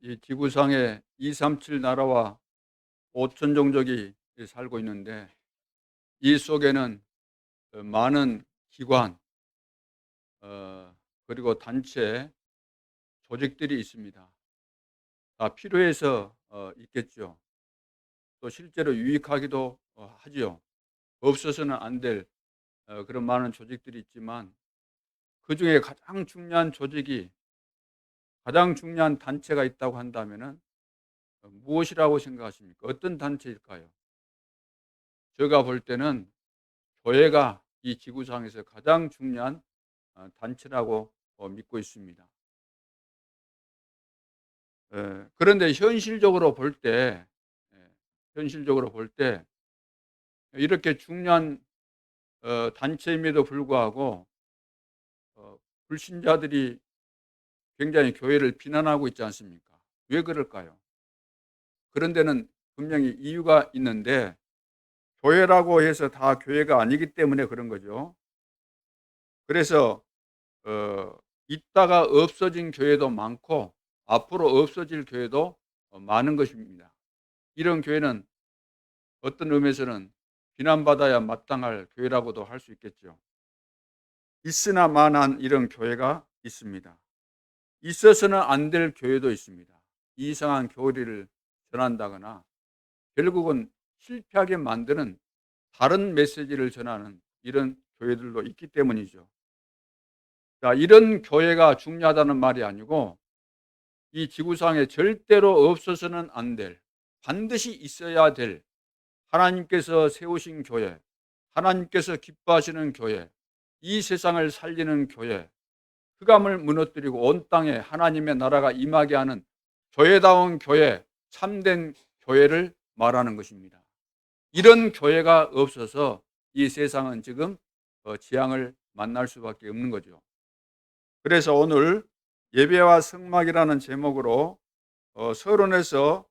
이 지구상에 237 나라와 5천 종족이 살고 있는데, 이 속에는 많은 기관, 그리고 단체, 조직들이 있습니다. 다 필요해서 있겠죠. 또 실제로 유익하기도 하지요. 없어서는 안 될 그런 많은 조직들이 있지만, 그중에 가장 중요한 조직이, 가장 중요한 단체가 있다고 한다면은 무엇이라고 생각하십니까? 어떤 단체일까요? 제가 볼 때는 교회가 이 지구상에서 가장 중요한 단체라고 믿고 있습니다. 그런데 현실적으로 볼 때, 예, 현실적으로 볼 때 이렇게 중요한 단체임에도 불구하고 어, 불신자들이 굉장히 교회를 비난하고 있지 않습니까? 왜 그럴까요? 그런 데는 분명히 이유가 있는데, 교회라고 해서 다 교회가 아니기 때문에 그런 거죠. 그래서 어, 있다가 없어진 교회도 많고 앞으로 없어질 교회도 많은 것입니다. 이런 교회는 어떤 의미에서는 비난받아야 마땅할 교회라고도 할 수 있겠죠. 있으나 마나한 이런 교회가 있습니다. 있어서는 안 될 교회도 있습니다. 이상한 교리를 전한다거나 결국은 실패하게 만드는 다른 메시지를 전하는 이런 교회들도 있기 때문이죠. 자, 이런 교회가 중요하다는 말이 아니고, 이 지구상에 절대로 없어서는 안 될, 반드시 있어야 될 하나님께서 세우신 교회, 하나님께서 기뻐하시는 교회, 이 세상을 살리는 교회, 흑암을 무너뜨리고 온 땅에 하나님의 나라가 임하게 하는 교회다운 교회, 참된 교회를 말하는 것입니다. 이런 교회가 없어서 이 세상은 지금 재앙을 만날 수밖에 없는 거죠. 그래서 오늘 예배와 성막이라는 제목으로 서론에서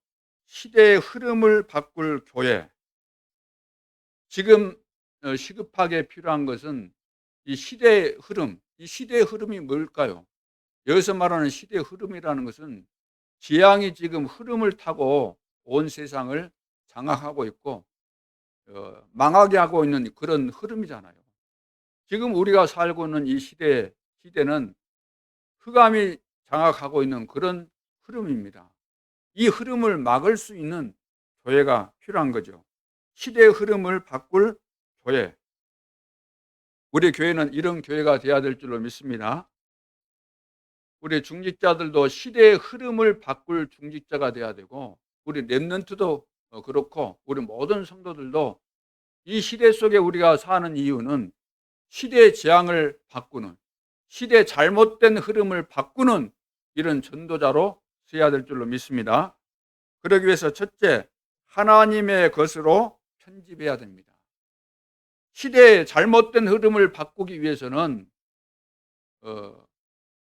시대의 흐름을 바꿀 교회, 지금 시급하게 필요한 것은 이 시대의 흐름, 이 시대의 흐름이 뭘까요? 여기서 말하는 시대의 흐름이라는 것은 재앙이 지금 흐름을 타고 온 세상을 장악하고 있고 망하게 하고 있는 그런 흐름이잖아요. 지금 우리가 살고 있는 이 시대는 흑암이 장악하고 있는 그런 흐름입니다. 이 흐름을 막을 수 있는 교회가 필요한 거죠. 시대의 흐름을 바꿀 교회. 우리 교회는 이런 교회가 되어야 될 줄로 믿습니다. 우리 중직자들도 시대의 흐름을 바꿀 중직자가 되어야 되고, 우리 랩런트도 그렇고, 우리 모든 성도들도 이 시대 속에 우리가 사는 이유는 시대의 재앙을 바꾸는, 시대의 잘못된 흐름을 바꾸는 이런 전도자로 서야 될 줄로 믿습니다. 그러기 위해서 첫째, 하나님의 것으로 편집해야 됩니다. 시대의 잘못된 흐름을 바꾸기 위해서는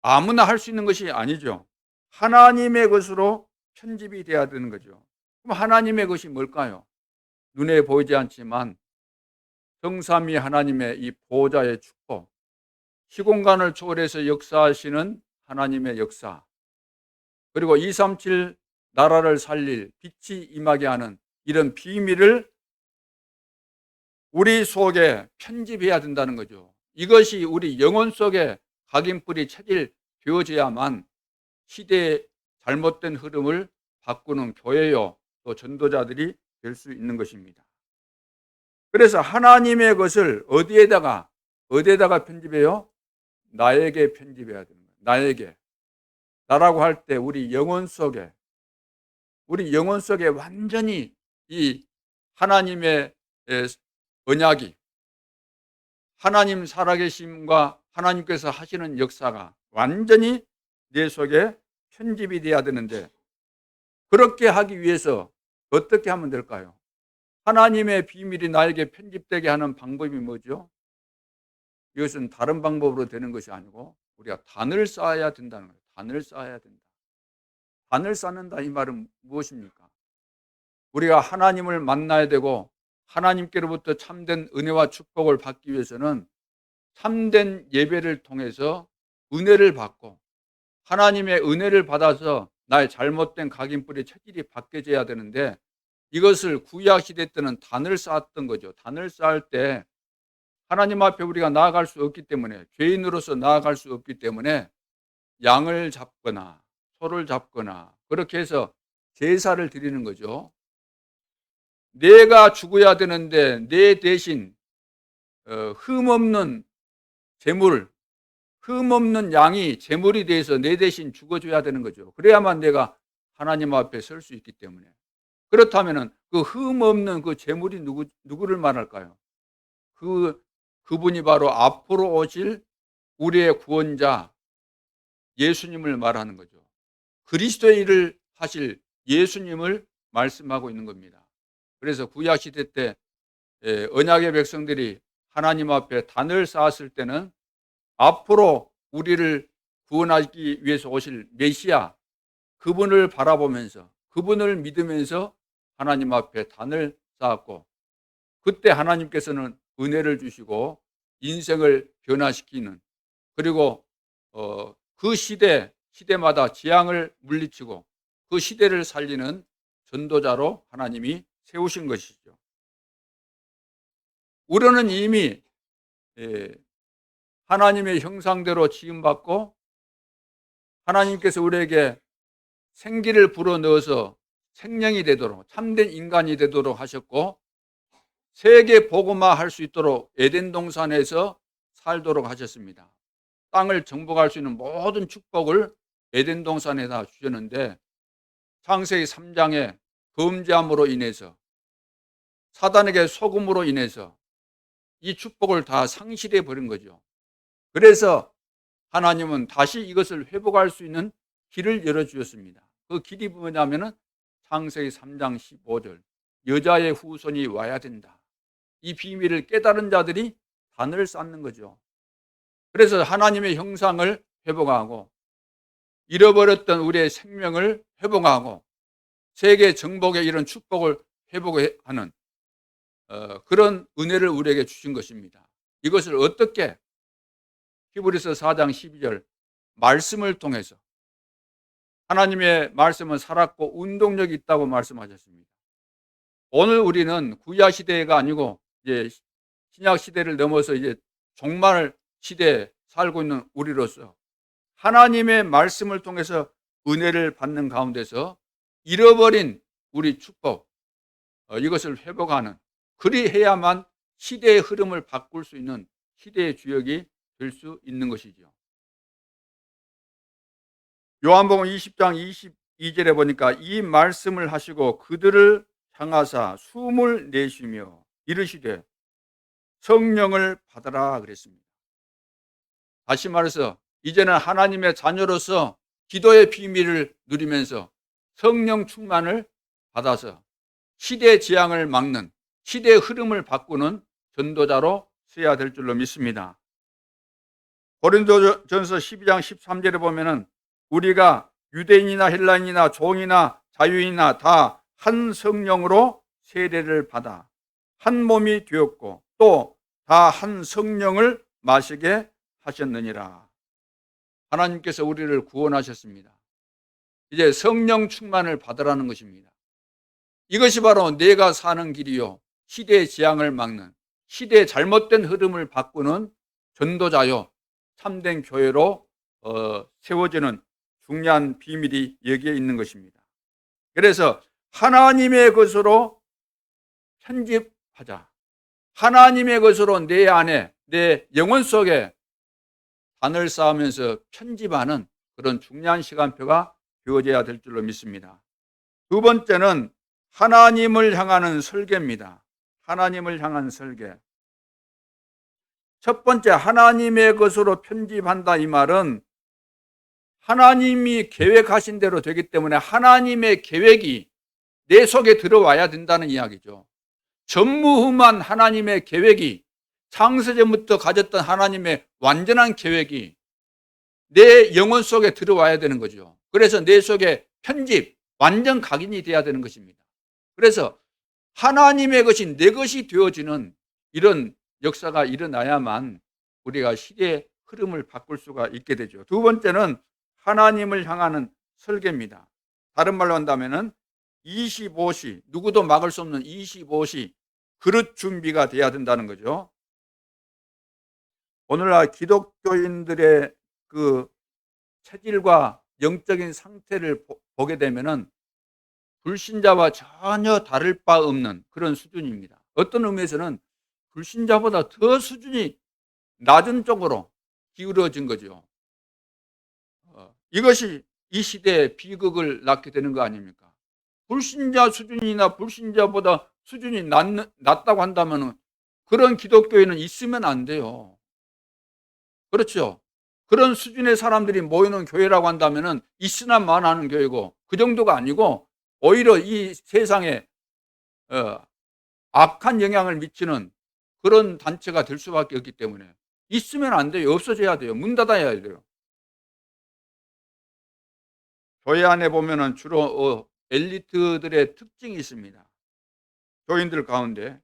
아무나 할 수 있는 것이 아니죠. 하나님의 것으로 편집이 돼야 되는 거죠. 그럼 하나님의 것이 뭘까요? 눈에 보이지 않지만 성삼위 하나님의 이 보호자의 축복, 시공간을 초월해서 역사하시는 하나님의 역사, 그리고 237 나라를 살릴 빛이 임하게 하는 이런 비밀을 우리 속에 편집해야 된다는 거죠. 이것이 우리 영혼 속에 각인뿔이 체질되어져야만 시대의 잘못된 흐름을 바꾸는 교회요, 또 전도자들이 될 수 있는 것입니다. 그래서 하나님의 것을 어디에다가 편집해요? 나에게 편집해야 됩니다. 나에게. 나라고 할 때 우리 영혼 속에 완전히 이 하나님의 언약이, 하나님 살아계심과 하나님께서 하시는 역사가 완전히 내 속에 편집이 돼야 되는데, 그렇게 하기 위해서 어떻게 하면 될까요? 하나님의 비밀이 나에게 편집되게 하는 방법이 뭐죠? 이것은 다른 방법으로 되는 것이 아니고 우리가 단을 쌓아야 된다는 거예요. 단을 쌓아야 된다. 단을 쌓는다, 이 말은 무엇입니까? 우리가 하나님을 만나야 되고 하나님께로부터 참된 은혜와 축복을 받기 위해서는 참된 예배를 통해서 은혜를 받고, 하나님의 은혜를 받아서 나의 잘못된 각인뿔의 체질이 바뀌어져야 되는데 이것을 구약시대 때는 단을 쌓았던 거죠. 단을 쌓을 때 하나님 앞에 우리가 나아갈 수 없기 때문에, 죄인으로서 나아갈 수 없기 때문에 양을 잡거나 소를 잡거나 그렇게 해서 제사를 드리는 거죠. 내가 죽어야 되는데 내 대신 흠없는 제물, 흠없는 양이 제물이 돼서 내 대신 죽어줘야 되는 거죠. 그래야만 내가 하나님 앞에 설 수 있기 때문에. 그렇다면 그 흠없는 그 제물이 누구를 말할까요? 그분이 바로 앞으로 오실 우리의 구원자 예수님을 말하는 거죠. 그리스도의 일을 하실 예수님을 말씀하고 있는 겁니다. 그래서 구약 시대 때 언약의 백성들이 하나님 앞에 단을 쌓았을 때는 앞으로 우리를 구원하기 위해서 오실 메시아, 그분을 바라보면서, 그분을 믿으면서 하나님 앞에 단을 쌓았고, 그때 하나님께서는 은혜를 주시고 인생을 변화시키는, 그리고 그 시대마다 재앙을 물리치고 그 시대를 살리는 전도자로 하나님이 세우신 것이죠. 우리는 이미 하나님의 형상대로 지음받고 하나님께서 우리에게 생기를 불어넣어서 생명이 되도록, 참된 인간이 되도록 하셨고, 세계 복음화 할 수 있도록 에덴 동산에서 살도록 하셨습니다. 땅을 정복할 수 있는 모든 축복을 에덴 동산에다 주셨는데, 창세기 3장에 범죄함으로 인해서, 사단에게 속음으로 인해서 이 축복을 다 상실해 버린 거죠. 그래서 하나님은 다시 이것을 회복할 수 있는 길을 열어주셨습니다. 그 길이 뭐냐면은 창세기 3장 15절, 여자의 후손이 와야 된다. 이 비밀을 깨달은 자들이 단을 쌓는 거죠. 그래서 하나님의 형상을 회복하고 잃어버렸던 우리의 생명을 회복하고 세계 정복의 이런 축복을 회복하는 그런 은혜를 우리에게 주신 것입니다. 이것을 어떻게? 히브리서 4장 12절, 말씀을 통해서. 하나님의 말씀은 살았고 운동력이 있다고 말씀하셨습니다. 오늘 우리는 구약 시대가 아니고 이제 신약 시대를 넘어서 이제 종말 시대에 살고 있는 우리로서 하나님의 말씀을 통해서 은혜를 받는 가운데서 잃어버린 우리 축복, 이것을 회복하는, 그리해야만 시대의 흐름을 바꿀 수 있는 시대의 주역이 될 수 있는 것이죠. 요한복음 20장 22절에 보니까 이 말씀을 하시고 그들을 향하사 숨을 내쉬며 이르시되 성령을 받아라 그랬습니다. 다시 말해서 이제는 하나님의 자녀로서 기도의 비밀을 누리면서 성령 충만을 받아서 시대의 재앙을 막는, 시대의 흐름을 바꾸는 전도자로 서야 될 줄로 믿습니다. 고린도전서 12장 13절에 보면은 우리가 유대인이나 헬라인이나 종이나 자유인이나 다 한 성령으로 세례를 받아 한 몸이 되었고 또 다 한 성령을 마시게 하셨느니라. 하나님께서 우리를 구원하셨습니다. 이제 성령 충만을 받으라는 것입니다. 이것이 바로 내가 사는 길이요, 시대의 재앙을 막는, 시대의 잘못된 흐름을 바꾸는 전도자요, 참된 교회로 세워지는 중요한 비밀이 여기에 있는 것입니다. 그래서 하나님의 것으로 편집하자. 하나님의 것으로 내 안에, 내 영혼 속에 단을 쌓으면서 편집하는 그런 중요한 시간표가 되어져야 될 줄로 믿습니다. 두 번째는 하나님을 향하는 설계입니다. 하나님을 향한 설계. 첫 번째, 하나님의 것으로 편집한다, 이 말은 하나님이 계획하신 대로 되기 때문에 하나님의 계획이 내 속에 들어와야 된다는 이야기죠. 전무후무한 하나님의 계획이, 창세전부터 가졌던 하나님의 완전한 계획이 내 영혼 속에 들어와야 되는 거죠. 그래서 내 속에 편집, 완전 각인이 돼야 되는 것입니다. 그래서 하나님의 것이 내 것이 되어지는 이런 역사가 일어나야만 우리가 시대의 흐름을 바꿀 수가 있게 되죠. 두 번째는 하나님을 향하는 설계입니다. 다른 말로 한다면은 25시, 누구도 막을 수 없는 25시 그릇 준비가 돼야 된다는 거죠. 오늘날 기독교인들의 그 체질과 영적인 상태를 보게 되면은 불신자와 전혀 다를 바 없는 그런 수준입니다. 어떤 의미에서는 불신자보다 더 수준이 낮은 쪽으로 기울어진 거죠. 이것이 이 시대에 비극을 낳게 되는 거 아닙니까? 불신자 수준이나 불신자보다 수준이 낮다고 한다면 그런 기독교회는 있으면 안 돼요. 그렇죠? 그런 수준의 사람들이 모이는 교회라고 한다면 있으나 마나하는 교회고, 그 정도가 아니고 오히려 이 세상에 악한 영향을 미치는 그런 단체가 될 수밖에 없기 때문에 있으면 안 돼요. 없어져야 돼요. 문 닫아야 돼요. 교회 안에 보면은 주로 엘리트들의 특징이 있습니다. 교인들 가운데.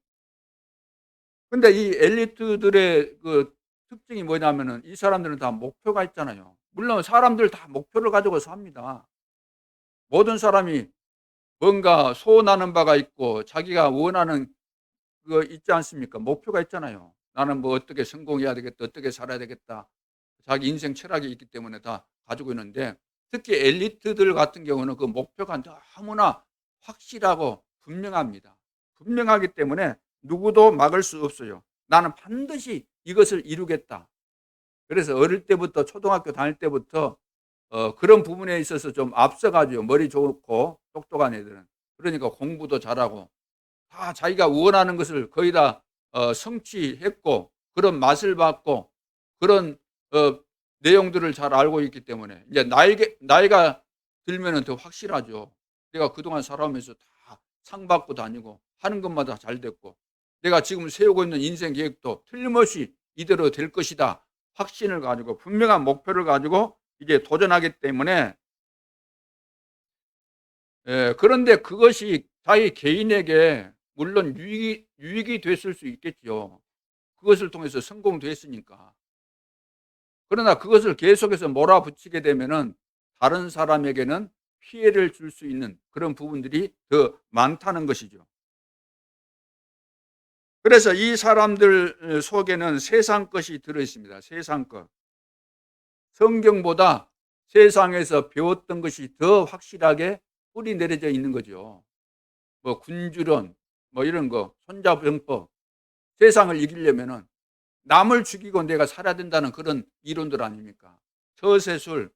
근데 이 엘리트들의 그 특징이 뭐냐면은 이 사람들은 다 목표가 있잖아요. 물론 사람들 다 목표를 가지고 삽니다. 모든 사람이 뭔가 소원하는 바가 있고 자기가 원하는 그거 있지 않습니까? 목표가 있잖아요. 나는 뭐 어떻게 성공해야 되겠다, 어떻게 살아야 되겠다. 자기 인생 철학이 있기 때문에 다 가지고 있는데, 특히 엘리트들 같은 경우는 그 목표가 너무나 확실하고 분명합니다. 분명하기 때문에 누구도 막을 수 없어요. 나는 반드시 이것을 이루겠다. 그래서 어릴 때부터, 초등학교 다닐 때부터 그런 부분에 있어서 좀 앞서가지고, 머리 좋고 똑똑한 애들은. 그러니까 공부도 잘하고 다 자기가 원하는 것을 거의 다 성취했고, 그런 맛을 봤고, 그런 어 내용들을 잘 알고 있기 때문에 이제 나이가 들면은 더 확실하죠. 내가 그동안 살아오면서 다 상 받고 다니고 하는 것마다 잘 됐고, 내가 지금 세우고 있는 인생 계획도 틀림없이 이대로 될 것이다. 확신을 가지고 분명한 목표를 가지고 이제 도전하기 때문에, 그런데 그것이 자기 개인에게 물론 유익이 됐을 수 있겠죠. 그것을 통해서 성공됐으니까. 그러나 그것을 계속해서 몰아붙이게 되면은 다른 사람에게는 피해를 줄 수 있는 그런 부분들이 더 많다는 것이죠. 그래서 이 사람들 속에는 세상 것이 들어 있습니다. 세상 것. 성경보다 세상에서 배웠던 것이 더 확실하게 뿌리 내려져 있는 거죠. 뭐 군주론, 뭐 이런 거, 손자병법. 세상을 이기려면은 남을 죽이고 내가 살아야 된다는 그런 이론들 아닙니까? 처세술,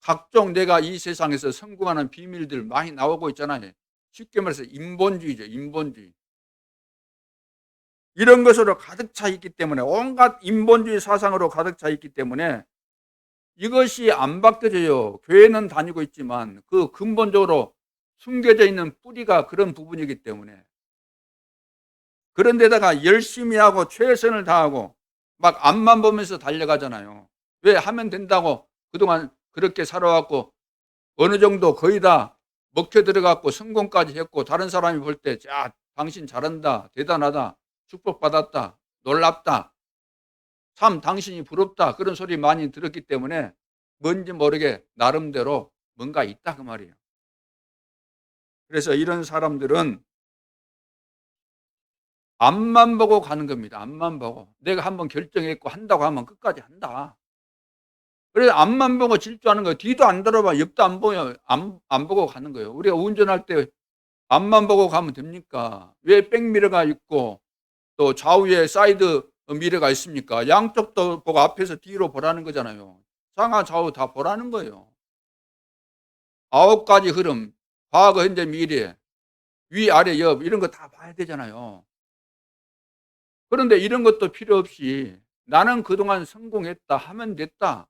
각종 내가 이 세상에서 성공하는 비밀들 많이 나오고 있잖아요. 쉽게 말해서 인본주의죠, 인본주의. 이런 것으로 가득 차 있기 때문에, 온갖 인본주의 사상으로 가득 차 있기 때문에 이것이 안 바뀌어져요. 교회는 다니고 있지만 그 근본적으로 숨겨져 있는 뿌리가 그런 부분이기 때문에. 그런데다가 열심히 하고 최선을 다하고 막 앞만 보면서 달려가잖아요. 왜? 하면 된다고 그동안 그렇게 살아왔고 어느 정도 거의 다 먹혀 들어갔고 성공까지 했고, 다른 사람이 볼 때 자, 당신 잘한다, 대단하다, 축복받았다, 놀랍다, 참 당신이 부럽다, 그런 소리 많이 들었기 때문에 뭔지 모르게 나름대로 뭔가 있다 그 말이에요. 그래서 이런 사람들은 앞만 보고 가는 겁니다. 앞만 보고. 내가 한번 결정했고 한다고 하면 끝까지 한다. 그래서 앞만 보고 질주하는 거예요. 뒤도 안 돌아봐. 옆도 안 보여. 안 보고 가는 거예요. 우리가 운전할 때 앞만 보고 가면 됩니까? 왜 백미러가 있고 또 좌우에 사이드 미러가 있습니까? 양쪽도 보고 앞에서 뒤로 보라는 거잖아요. 상하 좌우 다 보라는 거예요. 9가지 흐름, 과거, 현재, 미래, 위, 아래, 옆 이런 거 다 봐야 되잖아요. 그런데 이런 것도 필요 없이 나는 그동안 성공했다, 하면 됐다,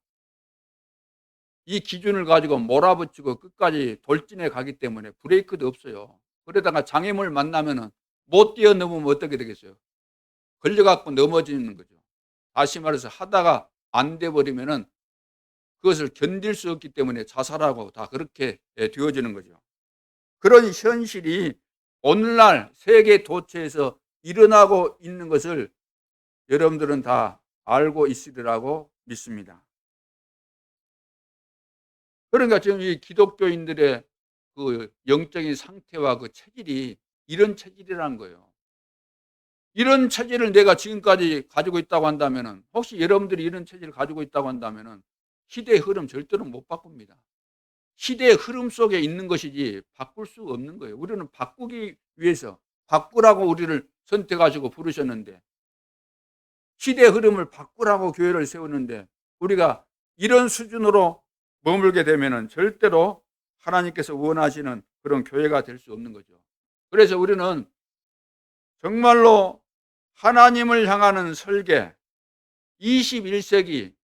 이 기준을 가지고 몰아붙이고 끝까지 돌진해 가기 때문에 브레이크도 없어요. 그러다가 장애물 만나면은 못 뛰어넘으면 어떻게 되겠어요? 걸려갖고 넘어지는 거죠. 다시 말해서 하다가 안 돼 버리면은 그것을 견딜 수 없기 때문에 자살하고 다 그렇게 되어지는 거죠. 그런 현실이 오늘날 세계 도처에서 일어나고 있는 것을 여러분들은 다 알고 있으리라고 믿습니다. 그러니까 지금 이 기독교인들의 그 영적인 상태와 그 체질이 이런 체질이라는 거예요. 이런 체질을 내가 지금까지 가지고 있다고 한다면은, 혹시 여러분들이 이런 체질을 가지고 있다고 한다면은 시대의 흐름 절대로 못 바꿉니다. 시대의 흐름 속에 있는 것이지 바꿀 수 없는 거예요. 우리는 바꾸기 위해서, 바꾸라고 우리를 선택하시고 부르셨는데, 시대의 흐름을 바꾸라고 교회를 세우는데 우리가 이런 수준으로 머물게 되면은 절대로 하나님께서 원하시는 그런 교회가 될 수 없는 거죠. 그래서 우리는 정말로 하나님을 향하는 설계, 21세기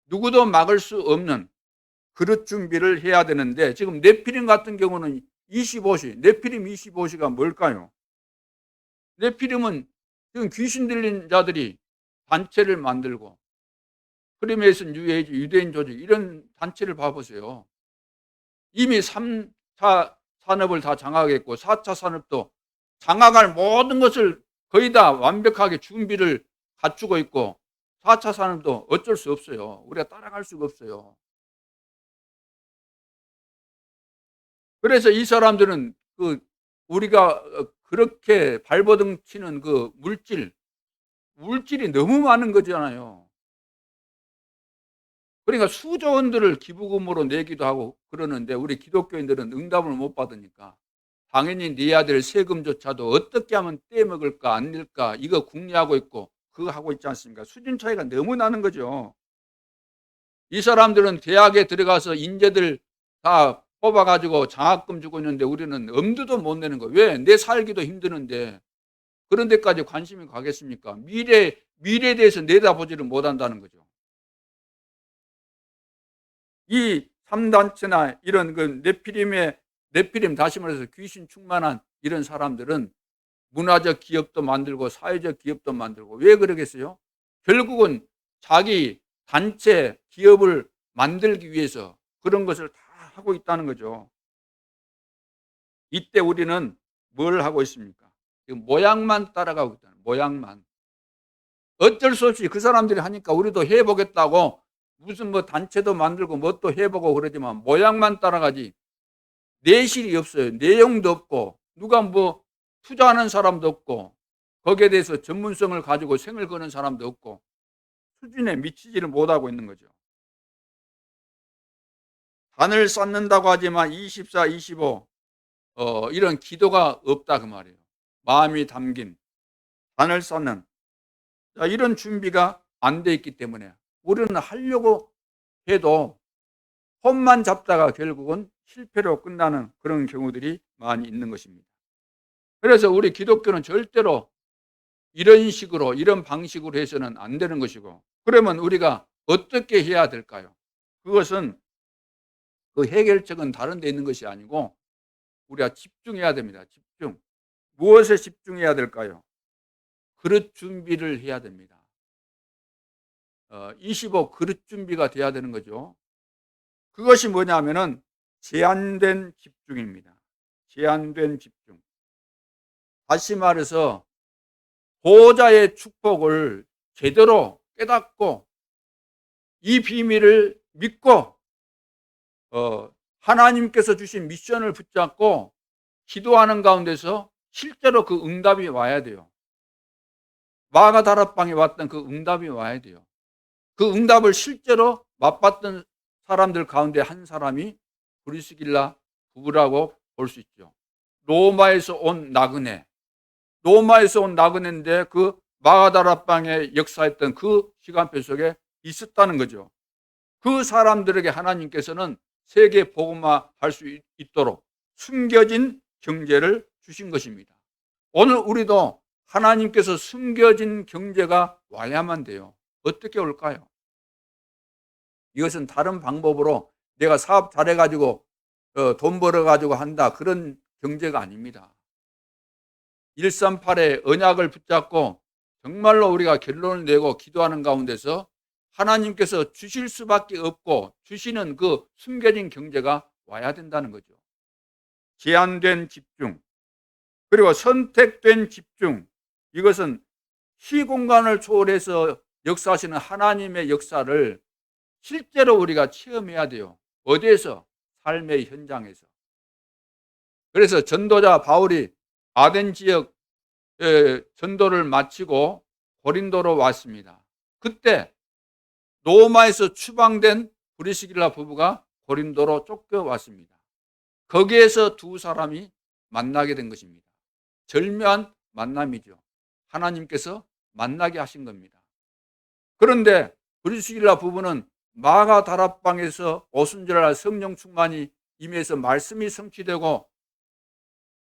누구도 막을 수 없는 그릇 준비를 해야 되는데, 지금 네피림 같은 경우는 25시, 네피림 25시가 뭘까요? 네피림은 지금 귀신 들린 자들이 단체를 만들고, 프리메이슨 뉴에이지, 유대인 조직, 이런 단체를 봐보세요. 이미 3차 산업을 다 장악했고 4차 산업도 장악할 모든 것을 거의 다 완벽하게 준비를 갖추고 있고, 4차 산업도 어쩔 수 없어요. 우리가 따라갈 수가 없어요. 그래서 이 사람들은 그 우리가 그렇게 발버둥 치는 그 물질이 너무 많은 거잖아요. 그러니까 수조 원들을 기부금으로 내기도 하고 그러는데 우리 기독교인들은 응답을 못 받으니까 당연히 내야 될 세금조차도 어떻게 하면 떼먹을까 안 낼까 이거 궁리하고 있고 그거 하고 있지 않습니까? 수준 차이가 너무 나는 거죠. 이 사람들은 대학에 들어가서 인재들 다 뽑아가지고 장학금 주고 있는데 우리는 엄두도 못 내는 거예요. 왜? 내 살기도 힘드는데 그런 데까지 관심이 가겠습니까? 미래에 대해서 내다보지를 못한다는 거죠. 이 3단체나 이런 그 네피림, 다시 말해서 귀신 충만한 이런 사람들은 문화적 기업도 만들고 사회적 기업도 만들고, 왜 그러겠어요? 결국은 자기 단체 기업을 만들기 위해서 그런 것을 다 하고 있다는 거죠. 이때 우리는 뭘 하고 있습니까? 모양만 따라가고 있다는, 모양만. 어쩔 수 없이 그 사람들이 하니까 우리도 해보겠다고 무슨 뭐 단체도 만들고 뭣도 해보고 그러지만 모양만 따라가지 내실이 없어요. 내용도 없고 누가 뭐 투자하는 사람도 없고 거기에 대해서 전문성을 가지고 생을 거는 사람도 없고 수준에 미치지를 못하고 있는 거죠. 단을 쌓는다고 하지만 24, 25 이런 기도가 없다 그 말이에요. 마음이 담긴 단을 쌓는, 이런 준비가 안 돼 있기 때문에 우리는 하려고 해도 폰만 잡다가 결국은 실패로 끝나는 그런 경우들이 많이 있는 것입니다. 그래서 우리 기독교는 절대로 이런 식으로, 이런 방식으로 해서는 안 되는 것이고, 그러면 우리가 어떻게 해야 될까요? 그것은 그 해결책은 다른 데 있는 것이 아니고 우리가 집중해야 됩니다. 집중. 무엇에 집중해야 될까요? 그릇 준비를 해야 됩니다. 25 그릇 준비가 돼야 되는 거죠. 그것이 뭐냐면은 제한된 집중입니다. 제한된 집중. 다시 말해서 보호자의 축복을 제대로 깨닫고 이 비밀을 믿고 하나님께서 주신 미션을 붙잡고 기도하는 가운데서 실제로 그 응답이 와야 돼요. 마가다락방에 왔던 그 응답이 와야 돼요. 그 응답을 실제로 맛봤던 사람들 가운데 한 사람이 브리스길라 부부라고 볼 수 있죠. 로마에서 온 나그네인데 그 마가다락방에 역사했던 그 시간표 속에 있었다는 거죠. 그 사람들에게 하나님께서는 세계 복음화할 수 있도록 숨겨진 경제를 주신 것입니다. 오늘 우리도 하나님께서 숨겨진 경제가 와야만 돼요. 어떻게 올까요? 이것은 다른 방법으로 내가 사업 잘해가지고 돈 벌어가지고 한다, 그런 경제가 아닙니다. 138의 언약을 붙잡고 정말로 우리가 결론을 내고 기도하는 가운데서 하나님께서 주실 수밖에 없고 주시는 그 숨겨진 경제가 와야 된다는 거죠. 제한된 집중, 그리고 선택된 집중, 이것은 시공간을 초월해서 역사하시는 하나님의 역사를 실제로 우리가 체험해야 돼요. 어디에서? 삶의 현장에서. 그래서 전도자 바울이 아덴 지역 전도를 마치고 고린도로 왔습니다. 그때 로마에서 추방된 브리스길라 부부가 고린도로 쫓겨왔습니다. 거기에서 두 사람이 만나게 된 것입니다. 절묘한 만남이죠. 하나님께서 만나게 하신 겁니다. 그런데 브리스길라 부부는 마가 다락방에서 오순절날 성령 충만이 임해서 말씀이 성취되고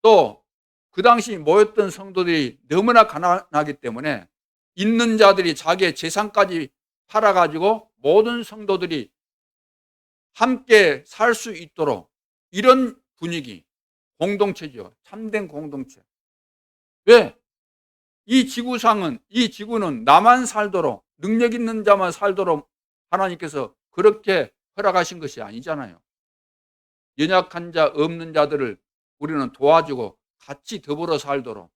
또 그 당시 모였던 성도들이 너무나 가난하기 때문에 있는 자들이 자기의 재산까지 팔아가지고 모든 성도들이 함께 살 수 있도록 이런 분위기, 공동체죠. 참된 공동체. 왜? 이 지구는 나만 살도록, 능력 있는 자만 살도록 하나님께서 그렇게 허락하신 것이 아니잖아요. 연약한 자, 없는 자들을 우리는 도와주고 같이 더불어 살도록,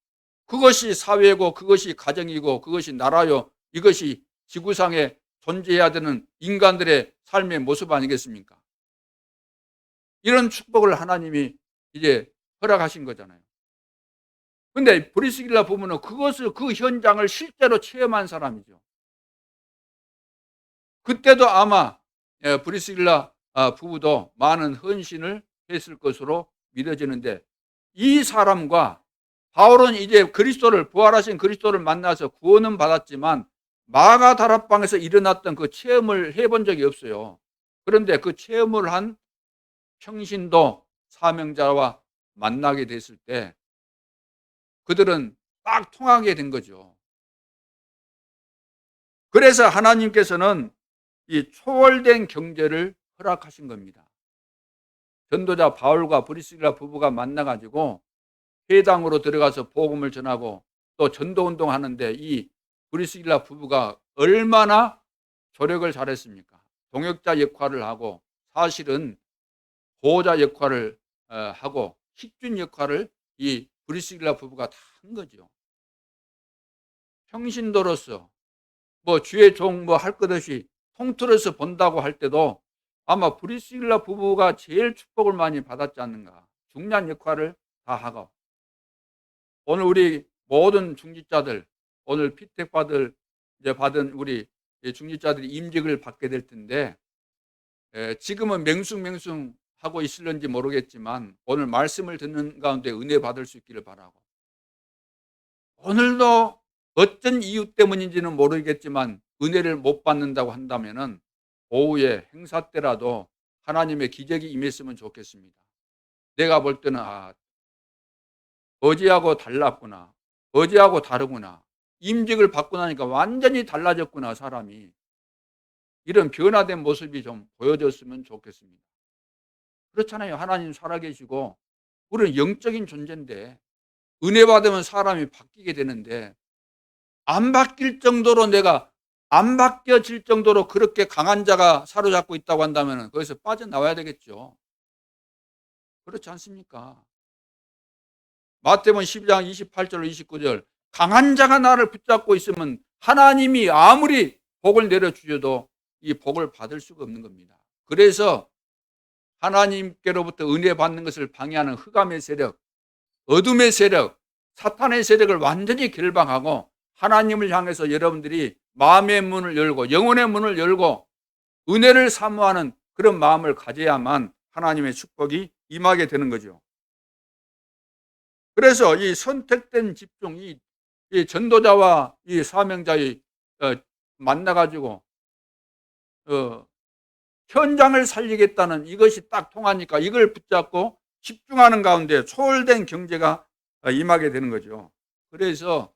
그것이 사회고 그것이 가정이고 그것이 나라요, 이것이 지구상에 존재해야 되는 인간들의 삶의 모습 아니겠습니까? 이런 축복을 하나님이 이제 허락하신 거잖아요. 근데 브리스길라 부부는 그 현장을 실제로 체험한 사람이죠. 그때도 아마 브리스길라 부부도 많은 헌신을 했을 것으로 믿어지는데, 이 사람과 바울은 이제 부활하신 그리스도를 만나서 구원은 받았지만 마가 다락방에서 일어났던 그 체험을 해본 적이 없어요. 그런데 그 체험을 한 평신도 사명자와 만나게 됐을 때 그들은 딱 통하게 된 거죠. 그래서 하나님께서는 이 초월된 경제를 허락하신 겁니다. 전도자 바울과 브리스길라 부부가 만나가지고 회당으로 들어가서 복음을 전하고 또 전도운동 하는데, 이 브리스길라 부부가 얼마나 조력을 잘했습니까? 동역자 역할을 하고, 사실은 보호자 역할을 하고, 식준 역할을 이 브리스길라 부부가 다 한 거죠. 평신도로서 주의 종 할 것 없이 통틀어서 본다고 할 때도 아마 브리스길라 부부가 제일 축복을 많이 받았지 않는가. 중요한 역할을 다 하고, 오늘 우리 모든 중직자들, 오늘 피택 받은 우리 중직자들이 임직을 받게 될 텐데, 지금은 맹숭맹숭 하고 있을런지 모르겠지만 오늘 말씀을 듣는 가운데 은혜 받을 수 있기를 바라고, 오늘도 어떤 이유 때문인지는 모르겠지만 은혜를 못 받는다고 한다면은 오후에 행사 때라도 하나님의 기적이 임했으면 좋겠습니다. 내가 볼 때는 어제하고 달랐구나, 어제하고 다르구나, 임직을 받고 나니까 완전히 달라졌구나, 사람이. 이런 변화된 모습이 좀 보여졌으면 좋겠습니다. 그렇잖아요. 하나님 살아계시고 우리는 영적인 존재인데 은혜 받으면 사람이 바뀌게 되는데, 안 바뀌어질 정도로 그렇게 강한 자가 사로잡고 있다고 한다면 거기서 빠져나와야 되겠죠. 그렇지 않습니까? 마태복음 12장 28절 29절, 강한 자가 나를 붙잡고 있으면 하나님이 아무리 복을 내려주셔도 이 복을 받을 수가 없는 겁니다. 그래서 하나님께로부터 은혜 받는 것을 방해하는 흑암의 세력, 어둠의 세력, 사탄의 세력을 완전히 결방하고 하나님을 향해서 여러분들이 마음의 문을 열고 영혼의 문을 열고 은혜를 사모하는 그런 마음을 가져야만 하나님의 축복이 임하게 되는 거죠. 그래서 이 선택된 집중, 이 전도자와 이 사명자의 만나가지고 현장을 살리겠다는 이것이 딱 통하니까 이걸 붙잡고 집중하는 가운데 초월된 경제가 임하게 되는 거죠. 그래서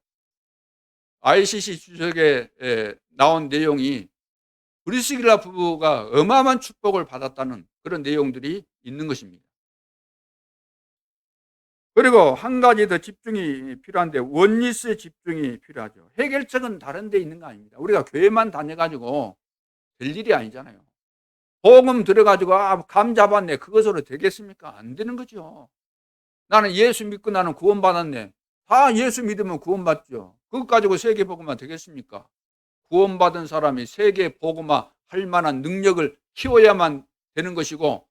ICC 주석에 나온 내용이 브리스길라 부부가 어마어마한 축복을 받았다는 그런 내용들이 있는 것입니다. 그리고 한 가지 더 집중이 필요한데, 원리스의 집중이 필요하죠. 해결책은 다른 데 있는 거 아닙니다. 우리가 교회만 다녀가지고 될 일이 아니잖아요. 복음 들어가지고 감 잡았네, 그것으로 되겠습니까? 안 되는 거죠. 나는 예수 믿고 나는 구원받았네. 다 예수 믿으면 구원받죠. 그것 가지고 세계 복음화 되겠습니까? 구원받은 사람이 세계 복음화 할 만한 능력을 키워야만 되는 것이고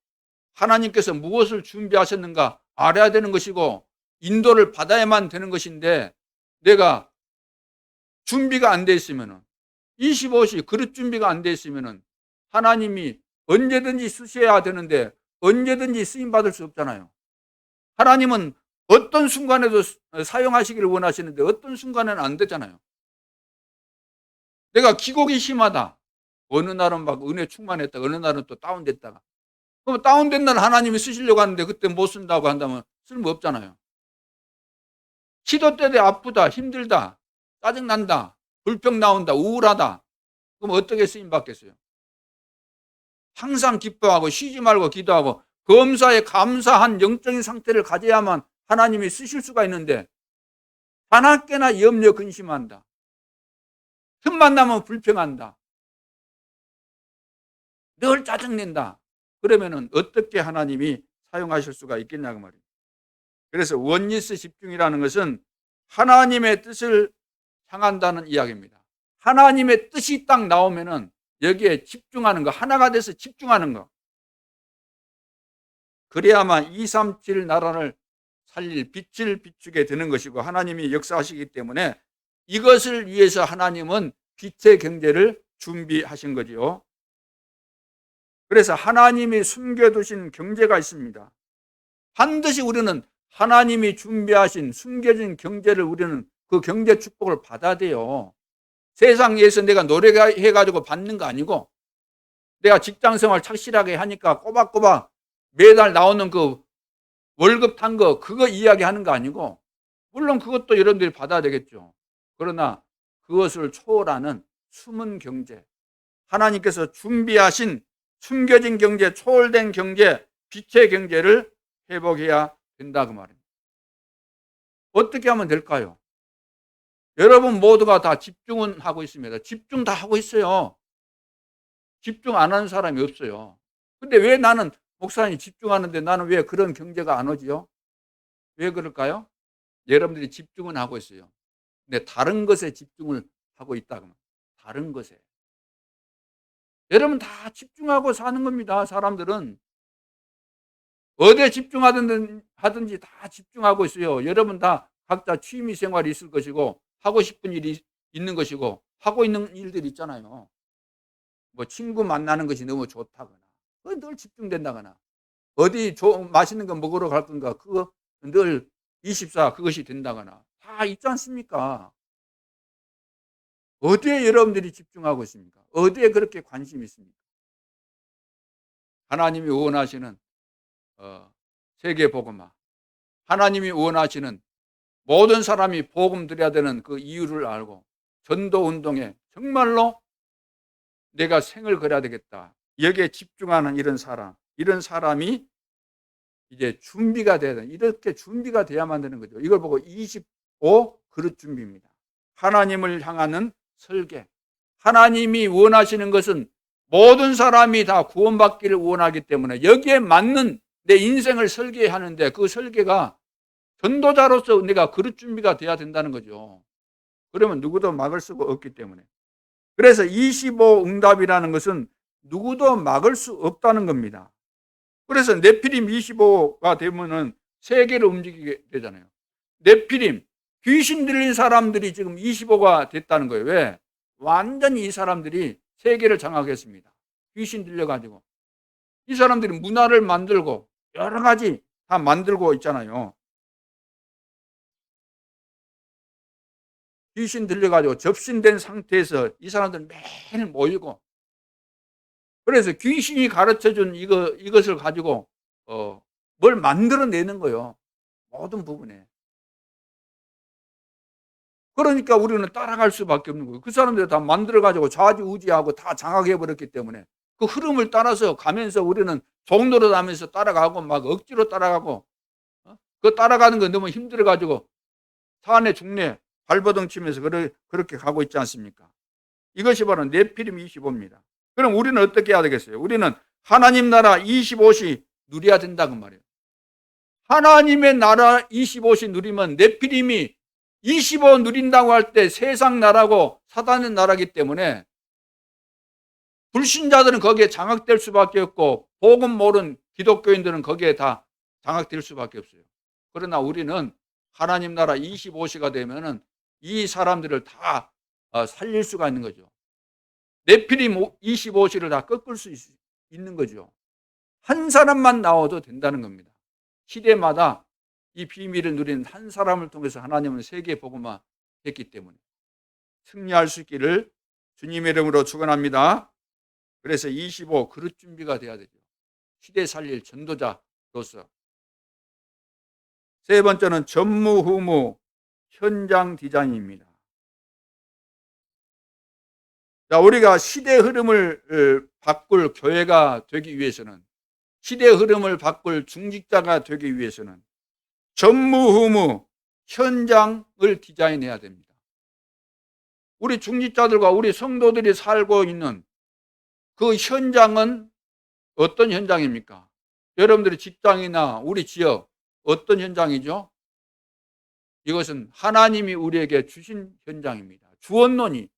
하나님께서 무엇을 준비하셨는가 알아야 되는 것이고 인도를 받아야만 되는 것인데 내가 준비가 안 돼 있으면 25시 그릇 준비가 안 돼 있으면 하나님이 언제든지 쓰셔야 되는데 언제든지 쓰임받을 수 없잖아요. 하나님은 어떤 순간에도 사용하시기를 원하시는데 어떤 순간에는 안 되잖아요. 내가 기복이 심하다. 어느 날은 막 은혜 충만했다가 어느 날은 또 다운됐다가. 그럼 다운된 날 하나님이 쓰시려고 하는데 그때 못 쓴다고 한다면 쓸모 없잖아요. 시도 때에 아프다, 힘들다, 짜증난다, 불평 나온다, 우울하다. 그럼 어떻게 쓰임 받겠어요? 항상 기뻐하고 쉬지 말고 기도하고 검사에 감사한 영적인 상태를 가져야만 하나님이 쓰실 수가 있는데 하나께나 염려 근심한다. 틈만 나면 불평한다. 늘 짜증낸다. 그러면은 어떻게 하나님이 사용하실 수가 있겠냐고 말이에요. 그래서 원리스 집중이라는 것은 하나님의 뜻을 향한다는 이야기입니다. 하나님의 뜻이 딱 나오면은 여기에 집중하는 거, 하나가 돼서 집중하는 거. 그래야만 237 나라를 살릴 빛을 비추게 되는 것이고 하나님이 역사하시기 때문에 이것을 위해서 하나님은 빛의 경제를 준비하신 거지요. 그래서 하나님이 숨겨두신 경제가 있습니다. 반드시 우리는 하나님이 준비하신 숨겨진 경제를 우리는 그 경제 축복을 받아야 돼요. 세상에서 내가 노력해가지고 받는 거 아니고 내가 직장생활 착실하게 하니까 꼬박꼬박 매달 나오는 그 월급 탄 거 그거 이야기하는 거 아니고 물론 그것도 여러분들이 받아야 되겠죠. 그러나 그것을 초월하는 숨은 경제, 하나님께서 준비하신 숨겨진 경제, 초월된 경제, 빛의 경제를 회복해야 된다 그 말입니다. 어떻게 하면 될까요? 여러분 모두가 다 집중은 하고 있습니다. 집중 다 하고 있어요. 집중 안 하는 사람이 없어요. 근데 왜 나는 목사님 집중하는데 나는 왜 그런 경제가 안 오지요? 왜 그럴까요? 여러분들이 집중은 하고 있어요. 근데 다른 것에 집중을 하고 있다고. 다른 것에. 여러분 다 집중하고 사는 겁니다. 사람들은. 어디에 집중하든지 다 집중하고 있어요. 여러분 다 각자 취미 생활이 있을 것이고 하고 싶은 일이 있는 것이고 하고 있는 일들이 있잖아요. 뭐 친구 만나는 것이 너무 좋다거나 늘 집중된다거나 어디 맛있는 거 먹으러 갈 건가 그거 늘 24 그것이 된다거나 다 있지 않습니까? 어디에 여러분들이 집중하고 있습니까? 어디에 그렇게 관심이 있습니까? 하나님이 원하시는 세계 복음화, 하나님이 원하시는 모든 사람이 복음 드려야 되는 그 이유를 알고 전도 운동에 정말로 내가 생을 걸어야 되겠다. 여기에 집중하는 이런 사람이 이제 준비가 돼야 돼. 이렇게 준비가 돼야만 되는 거죠. 이걸 보고 25 그릇 준비입니다. 하나님을 향하는 설계. 하나님이 원하시는 것은 모든 사람이 다 구원받기를 원하기 때문에 여기에 맞는 내 인생을 설계하는데 그 설계가 전도자로서 내가 그릇 준비가 돼야 된다는 거죠. 그러면 누구도 막을 수가 없기 때문에. 그래서 25 응답이라는 것은 누구도 막을 수 없다는 겁니다. 그래서 네피림 25가 되면은 세계를 움직이게 되잖아요. 네피림, 귀신 들린 사람들이 지금 25가 됐다는 거예요. 왜? 완전히 이 사람들이 세계를 장악했습니다. 귀신 들려가지고. 이 사람들이 문화를 만들고 여러 가지 다 만들고 있잖아요. 귀신 들려가지고 접신된 상태에서 이 사람들 매일 모이고 그래서 귀신이 가르쳐준 이것을 가지고 뭘 만들어내는 거예요. 모든 부분에. 그러니까 우리는 따라갈 수밖에 없는 거예요. 그 사람들이 다 만들어가지고 좌지우지하고 다 장악해버렸기 때문에 그 흐름을 따라서 가면서 우리는 종로로 다면서 따라가고 막 억지로 따라가고 그 따라가는 거 너무 힘들어가지고 산에 중내 발버둥 치면서 그렇게 가고 있지 않습니까? 이것이 바로 네피림 25입니다. 그럼 우리는 어떻게 해야 되겠어요? 우리는 하나님 나라 25시 누려야 된다고 말이에요. 하나님의 나라 25시 누리면 네피림이 25 누린다고 할 때 세상 나라고 사단의 나라기 때문에 불신자들은 거기에 장악될 수밖에 없고 복음 모르는 기독교인들은 거기에 다 장악될 수밖에 없어요. 그러나 우리는 하나님 나라 25시가 되면은 이 사람들을 다 살릴 수가 있는 거죠. 네피림 25시를 다 꺾을 수 있는 거죠. 한 사람만 나와도 된다는 겁니다. 시대마다 이 비밀을 누리는 한 사람을 통해서 하나님은 세계 복음화 했기 때문에 승리할 수 있기를 주님의 이름으로 축원합니다. 그래서 25 그릇 준비가 돼야 되죠. 시대 살릴 전도자로서. 세 번째는 전무후무 현장 디자인입니다. 자, 우리가 시대 흐름을 바꿀 교회가 되기 위해서는, 시대 흐름을 바꿀 중직자가 되기 위해서는 전무후무 현장을 디자인해야 됩니다. 우리 중직자들과 우리 성도들이 살고 있는 그 현장은 어떤 현장입니까? 여러분들의 직장이나 우리 지역 어떤 현장이죠? 이것은 하나님이 우리에게 주신 현장입니다. 주었노니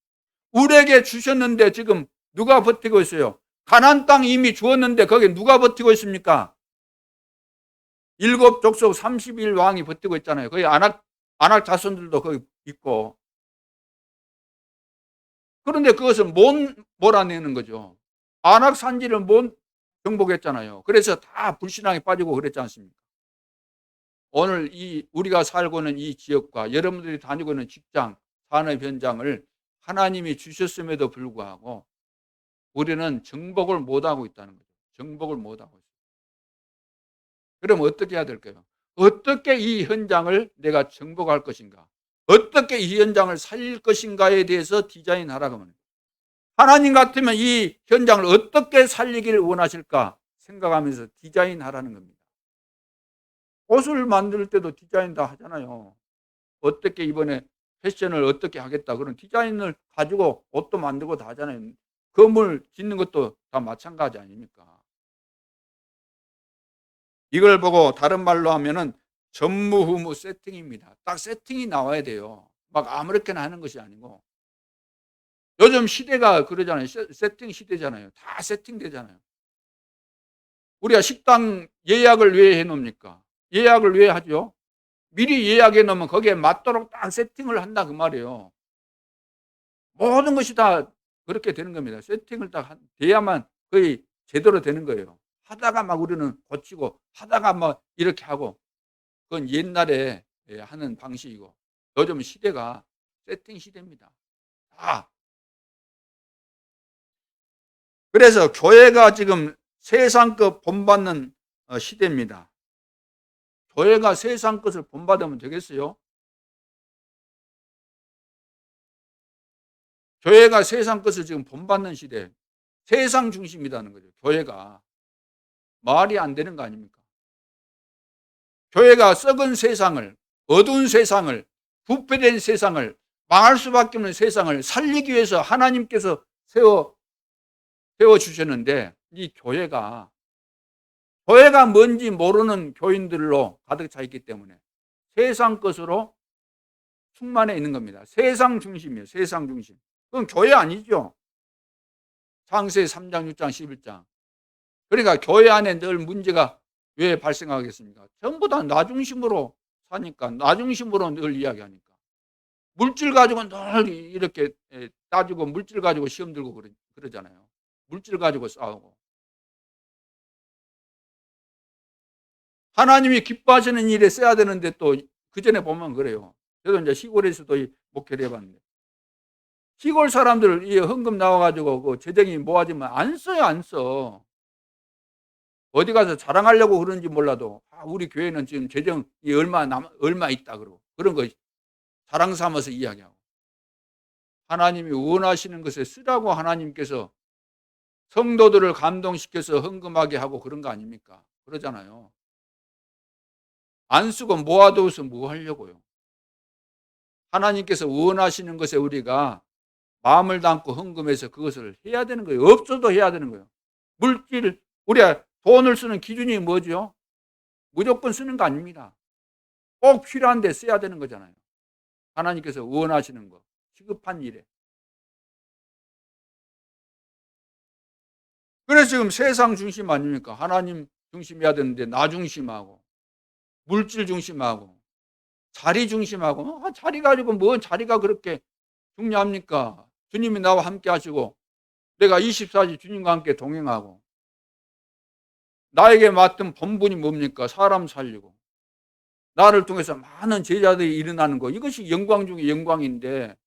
우리에게 주셨는데 지금 누가 버티고 있어요? 가나안 땅 이미 주었는데 거기 누가 버티고 있습니까? 일곱 족속 31왕이 버티고 있잖아요. 거기 안악 자손들도 거기 있고. 그런데 그것을 못 몰아내는 거죠. 안악 산지를 못 정복했잖아요. 그래서 다 불신앙에 빠지고 그랬지 않습니까? 오늘 우리가 살고 있는 이 지역과 여러분들이 다니고 있는 직장, 산업 현장을 하나님이 주셨음에도 불구하고 우리는 정복을 못하고 있다는 거죠. 정복을 못하고 있어요. 그럼 어떻게 해야 될까요? 어떻게 이 현장을 내가 정복할 것인가? 어떻게 이 현장을 살릴 것인가에 대해서 디자인하라고 합니다. 하나님 같으면 이 현장을 어떻게 살리기를 원하실까 생각하면서 디자인하라는 겁니다. 옷을 만들 때도 디자인 다 하잖아요. 어떻게 이번에 패션을 어떻게 하겠다 그런 디자인을 가지고 옷도 만들고 다 하잖아요. 건물 짓는 것도 다 마찬가지 아닙니까? 이걸 보고 다른 말로 하면은 전무후무 세팅입니다. 딱 세팅이 나와야 돼요. 막 아무렇게나 하는 것이 아니고. 요즘 시대가 그러잖아요. 세팅 시대잖아요. 다 세팅되잖아요. 우리가 식당 예약을 왜 해놓습니까? 예약을 왜 하죠? 미리 예약해 놓으면 거기에 맞도록 딱 세팅을 한다 그 말이에요. 모든 것이 다 그렇게 되는 겁니다. 세팅을 딱 돼야만 거의 제대로 되는 거예요. 하다가 막 우리는 고치고 하다가 막 이렇게 하고 그건 옛날에 하는 방식이고 요즘 시대가 세팅 시대입니다. 다. 그래서 교회가 지금 세상급 본받는 시대입니다. 교회가 세상 것을 본받으면 되겠어요? 교회가 세상 것을 지금 본받는 시대, 세상 중심이라는 거죠. 교회가 말이 안 되는 거 아닙니까? 교회가 썩은 세상을, 어두운 세상을, 부패된 세상을, 망할 수밖에 없는 세상을 살리기 위해서 하나님께서 세워주셨는데 이 교회가 뭔지 모르는 교인들로 가득 차 있기 때문에 세상 것으로 충만해 있는 겁니다. 세상 중심이에요. 세상 중심. 그건 교회 아니죠. 창세기 3장, 6장, 11장. 그러니까 교회 안에 늘 문제가 왜 발생하겠습니까? 전부 다 나 중심으로 사니까, 나 중심으로 늘 이야기하니까. 물질 가지고 늘 이렇게 따지고 물질 가지고 시험 들고 그러잖아요. 물질 가지고 싸우고. 하나님이 기뻐하시는 일에 써야 되는데 또 그 전에 보면 그래요. 저도 이제 시골에서도 목회를 해봤는데 시골 사람들 이 헌금 나와가지고 그 재정이 모아지면 안 써요, 안 써. 어디 가서 자랑하려고 그러는지 몰라도 우리 교회는 지금 재정이 얼마 있다 그러고 그런 거 자랑 삼아서 이야기하고 하나님이 원하시는 것에 쓰라고 하나님께서 성도들을 감동시켜서 헌금하게 하고 그런 거 아닙니까? 그러잖아요. 안 쓰고 모아둬서 뭐 하려고요? 하나님께서 원하시는 것에 우리가 마음을 담고 헌금해서 그것을 해야 되는 거예요. 없어도 해야 되는 거예요. 물질, 우리가 돈을 쓰는 기준이 뭐죠? 무조건 쓰는 거 아닙니다. 꼭 필요한데 써야 되는 거잖아요. 하나님께서 원하시는 거, 시급한 일에. 그래서 지금 세상 중심 아닙니까? 하나님 중심이어야 되는데 나 중심하고 물질 중심하고 자리 중심하고 자리 가지고 뭔 자리가 그렇게 중요합니까? 주님이 나와 함께 하시고 내가 24시 주님과 함께 동행하고 나에게 맡은 본분이 뭡니까? 사람 살리고 나를 통해서 많은 제자들이 일어나는 거, 이것이 영광 중에 영광인데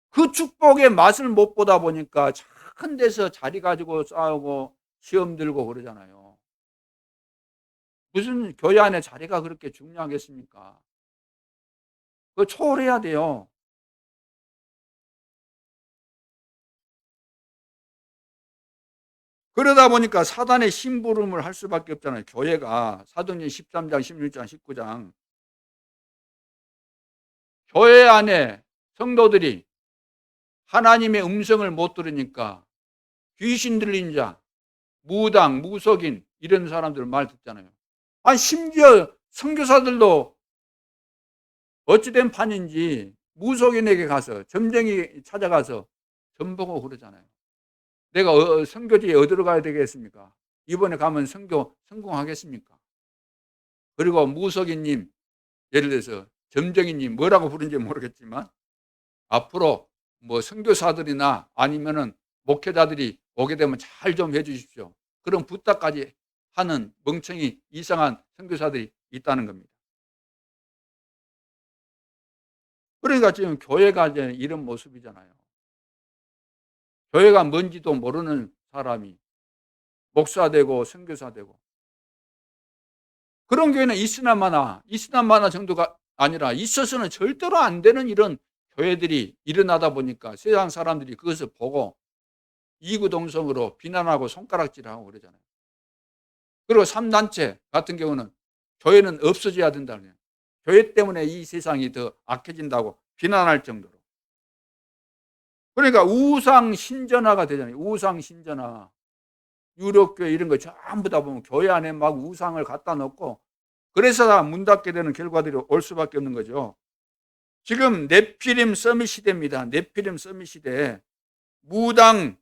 그 축복의 맛을 못 보다 보니까 작은 데서 자리 가지고 싸우고 시험 들고 그러잖아요. 무슨 교회 안에 자리가 그렇게 중요하겠습니까? 그거 초월해야 돼요. 그러다 보니까 사단의 심부름을 할 수밖에 없잖아요. 교회가 사도행전 13장, 16장, 19장 교회 안에 성도들이 하나님의 음성을 못 들으니까 귀신 들린 자, 무당, 무속인 이런 사람들 말 듣잖아요. 아니 심지어 선교사들도 어찌된 판인지 무속인에게 가서 점쟁이 찾아가서 점보고 그러잖아요. 내가 선교지에 어디로 가야 되겠습니까? 이번에 가면 선교 성공하겠습니까? 그리고 무속인님, 예를 들어서 점쟁이님 뭐라고 부르는지 모르겠지만 앞으로 뭐 선교사들이나 아니면은 목회자들이 오게 되면 잘 좀 해주십시오. 그런 부탁까지 하는 멍청이 이상한 선교사들이 있다는 겁니다. 그러니까 지금 교회가 이제 이런 모습이잖아요. 교회가 뭔지도 모르는 사람이 목사 되고 선교사 되고, 그런 교회는 있으나 마나 정도가 아니라 있어서는 절대로 안 되는 이런 교회들이 일어나다 보니까 세상 사람들이 그것을 보고 이구동성으로 비난하고 손가락질하고 그러잖아요. 그리고 3단체 같은 경우는 교회는 없어져야 된다는 거예요. 교회 때문에 이 세상이 더 악해진다고 비난할 정도로. 그러니까 우상 신전화가 되잖아요. 우상 신전화. 유럽교회 이런 거 전부 다 보면 교회 안에 막 우상을 갖다 놓고, 그래서 다 문 닫게 되는 결과들이 올 수밖에 없는 거죠. 지금 네피림 서밋 시대입니다. 네피림 서밋 시대. 무당이라는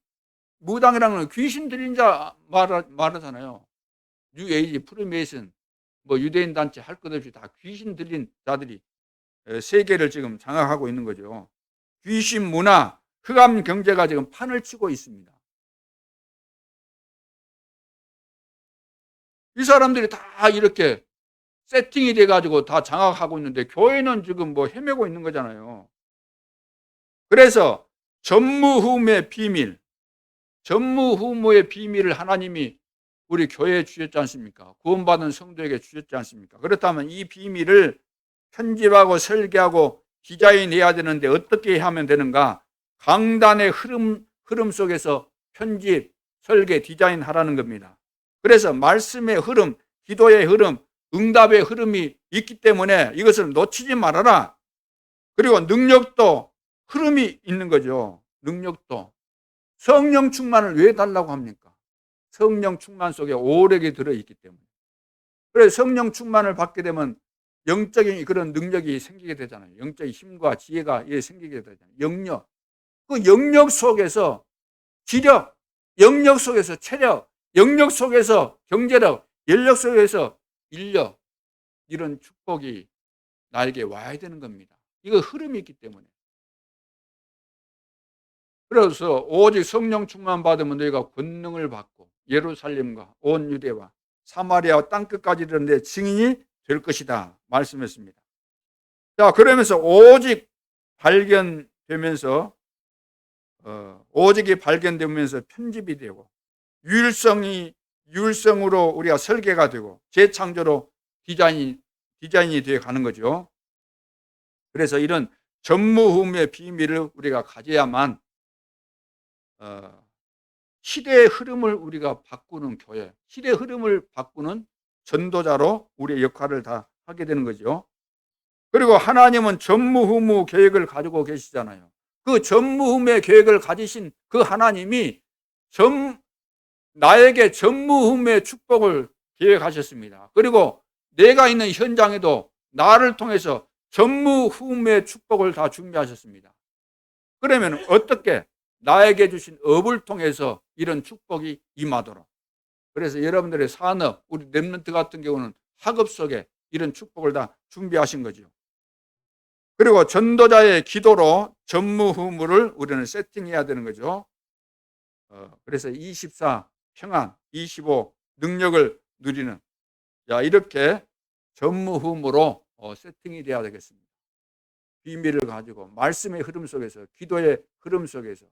건 귀신 들린 자 말하잖아요. 뉴에이지, 프리메이슨, 뭐 유대인 단체 할 것 없이 다 귀신 들린 자들이 세계를 지금 장악하고 있는 거죠. 귀신 문화, 흑암 경제가 지금 판을 치고 있습니다. 이 사람들이 다 이렇게 세팅이 돼가지고 다 장악하고 있는데 교회는 지금 뭐 헤매고 있는 거잖아요. 그래서 전무후무의 비밀, 전무후무의 비밀을 하나님이 우리 교회에 주셨지 않습니까? 구원받은 성도에게 주셨지 않습니까? 그렇다면 이 비밀을 편집하고 설계하고 디자인해야 되는데 어떻게 하면 되는가? 강단의 흐름 속에서 편집, 설계, 디자인하라는 겁니다. 그래서 말씀의 흐름, 기도의 흐름, 응답의 흐름이 있기 때문에 이것을 놓치지 말아라. 그리고 능력도 흐름이 있는 거죠. 능력도. 성령 충만을 왜 달라고 합니까? 성령 충만 속에 오력이 들어있기 때문에. 그래서 성령 충만을 받게 되면 영적인 그런 능력이 생기게 되잖아요. 영적인 힘과 지혜가 생기게 되잖아요. 영역. 그 영역 속에서 지력, 영역 속에서 체력, 영역 속에서 경제력, 연력 속에서 인력, 이런 축복이 나에게 와야 되는 겁니다. 이거 흐름이 있기 때문에. 그래서 오직 성령 충만 받으면 너희가 권능을 받고 예루살렘과 온 유대와 사마리아 땅끝까지 이르는데 증인이 될 것이다 말씀했습니다. 자, 그러면서 오직 발견되면서 오직이 발견되면서 편집이 되고 유일성으로 우리가 설계가 되고 재창조로 디자인이 되어 가는 거죠. 그래서 이런 전무후무의 비밀을 우리가 가져야만 시대의 흐름을 우리가 바꾸는 교회, 시대의 흐름을 바꾸는 전도자로 우리의 역할을 다 하게 되는 거죠. 그리고 하나님은 전무후무 계획을 가지고 계시잖아요. 그 전무후무의 계획을 가지신 그 하나님이 나에게 전무후무의 축복을 계획하셨습니다. 그리고 내가 있는 현장에도 나를 통해서 전무후무의 축복을 다 준비하셨습니다. 그러면 어떻게 나에게 주신 업을 통해서 이런 축복이 임하도록. 그래서 여러분들의 산업, 우리 렘넌트 같은 경우는 학업 속에 이런 축복을 다 준비하신 거죠. 그리고 전도자의 기도로 전무후무를 우리는 세팅해야 되는 거죠. 그래서 24 평안, 25 능력을 누리는, 이렇게 전무후무로 세팅이 돼야 되겠습니다. 비밀을 가지고 말씀의 흐름 속에서, 기도의 흐름 속에서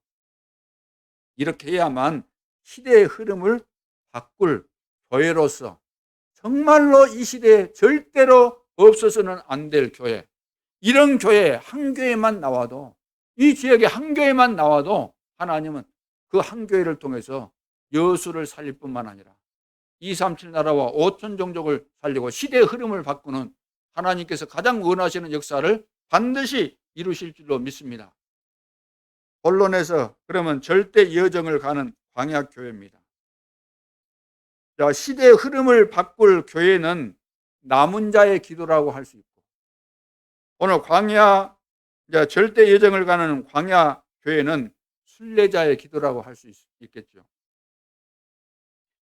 이렇게 해야만 시대의 흐름을 바꿀 교회로서, 정말로 이 시대에 절대로 없어서는 안 될 교회, 이런 교회 한 교회만 나와도, 이 지역에 한 교회만 나와도 하나님은 그 한 교회를 통해서 여수를 살릴 뿐만 아니라 237 나라와 5천 종족을 살리고 시대의 흐름을 바꾸는 하나님께서 가장 원하시는 역사를 반드시 이루실 줄로 믿습니다. 본론에서 그러면 절대 여정을 가는 광야교회입니다. 시대의 흐름을 바꿀 교회는 남은 자의 기도라고 할 수 있고, 오늘 광야, 절대 여정을 가는 광야교회는 순례자의 기도라고 할 수 있겠죠.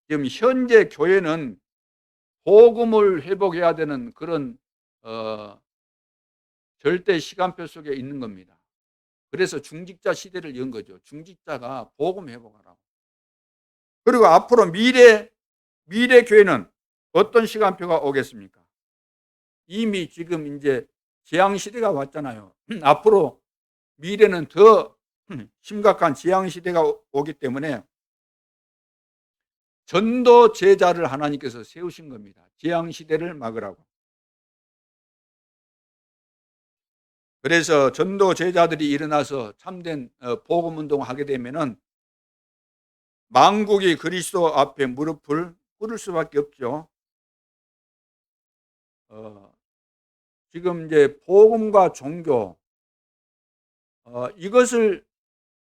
지금 현재 교회는 복음을 회복해야 되는 그런 절대 시간표 속에 있는 겁니다. 그래서 중직자 시대를 연 거죠. 중직자가 복음 회복하라고. 그리고 앞으로 미래 교회는 어떤 시간표가 오겠습니까? 이미 지금 이제 재앙 시대가 왔잖아요. 앞으로 미래는 더 심각한 재앙 시대가 오기 때문에 전도 제자를 하나님께서 세우신 겁니다. 재앙 시대를 막으라고. 그래서 전도 제자들이 일어나서 참된 복음 운동을 하게 되면은 만국이 그리스도 앞에 무릎을 꿇을 수밖에 없죠. 지금 이제 복음과 종교, 이것을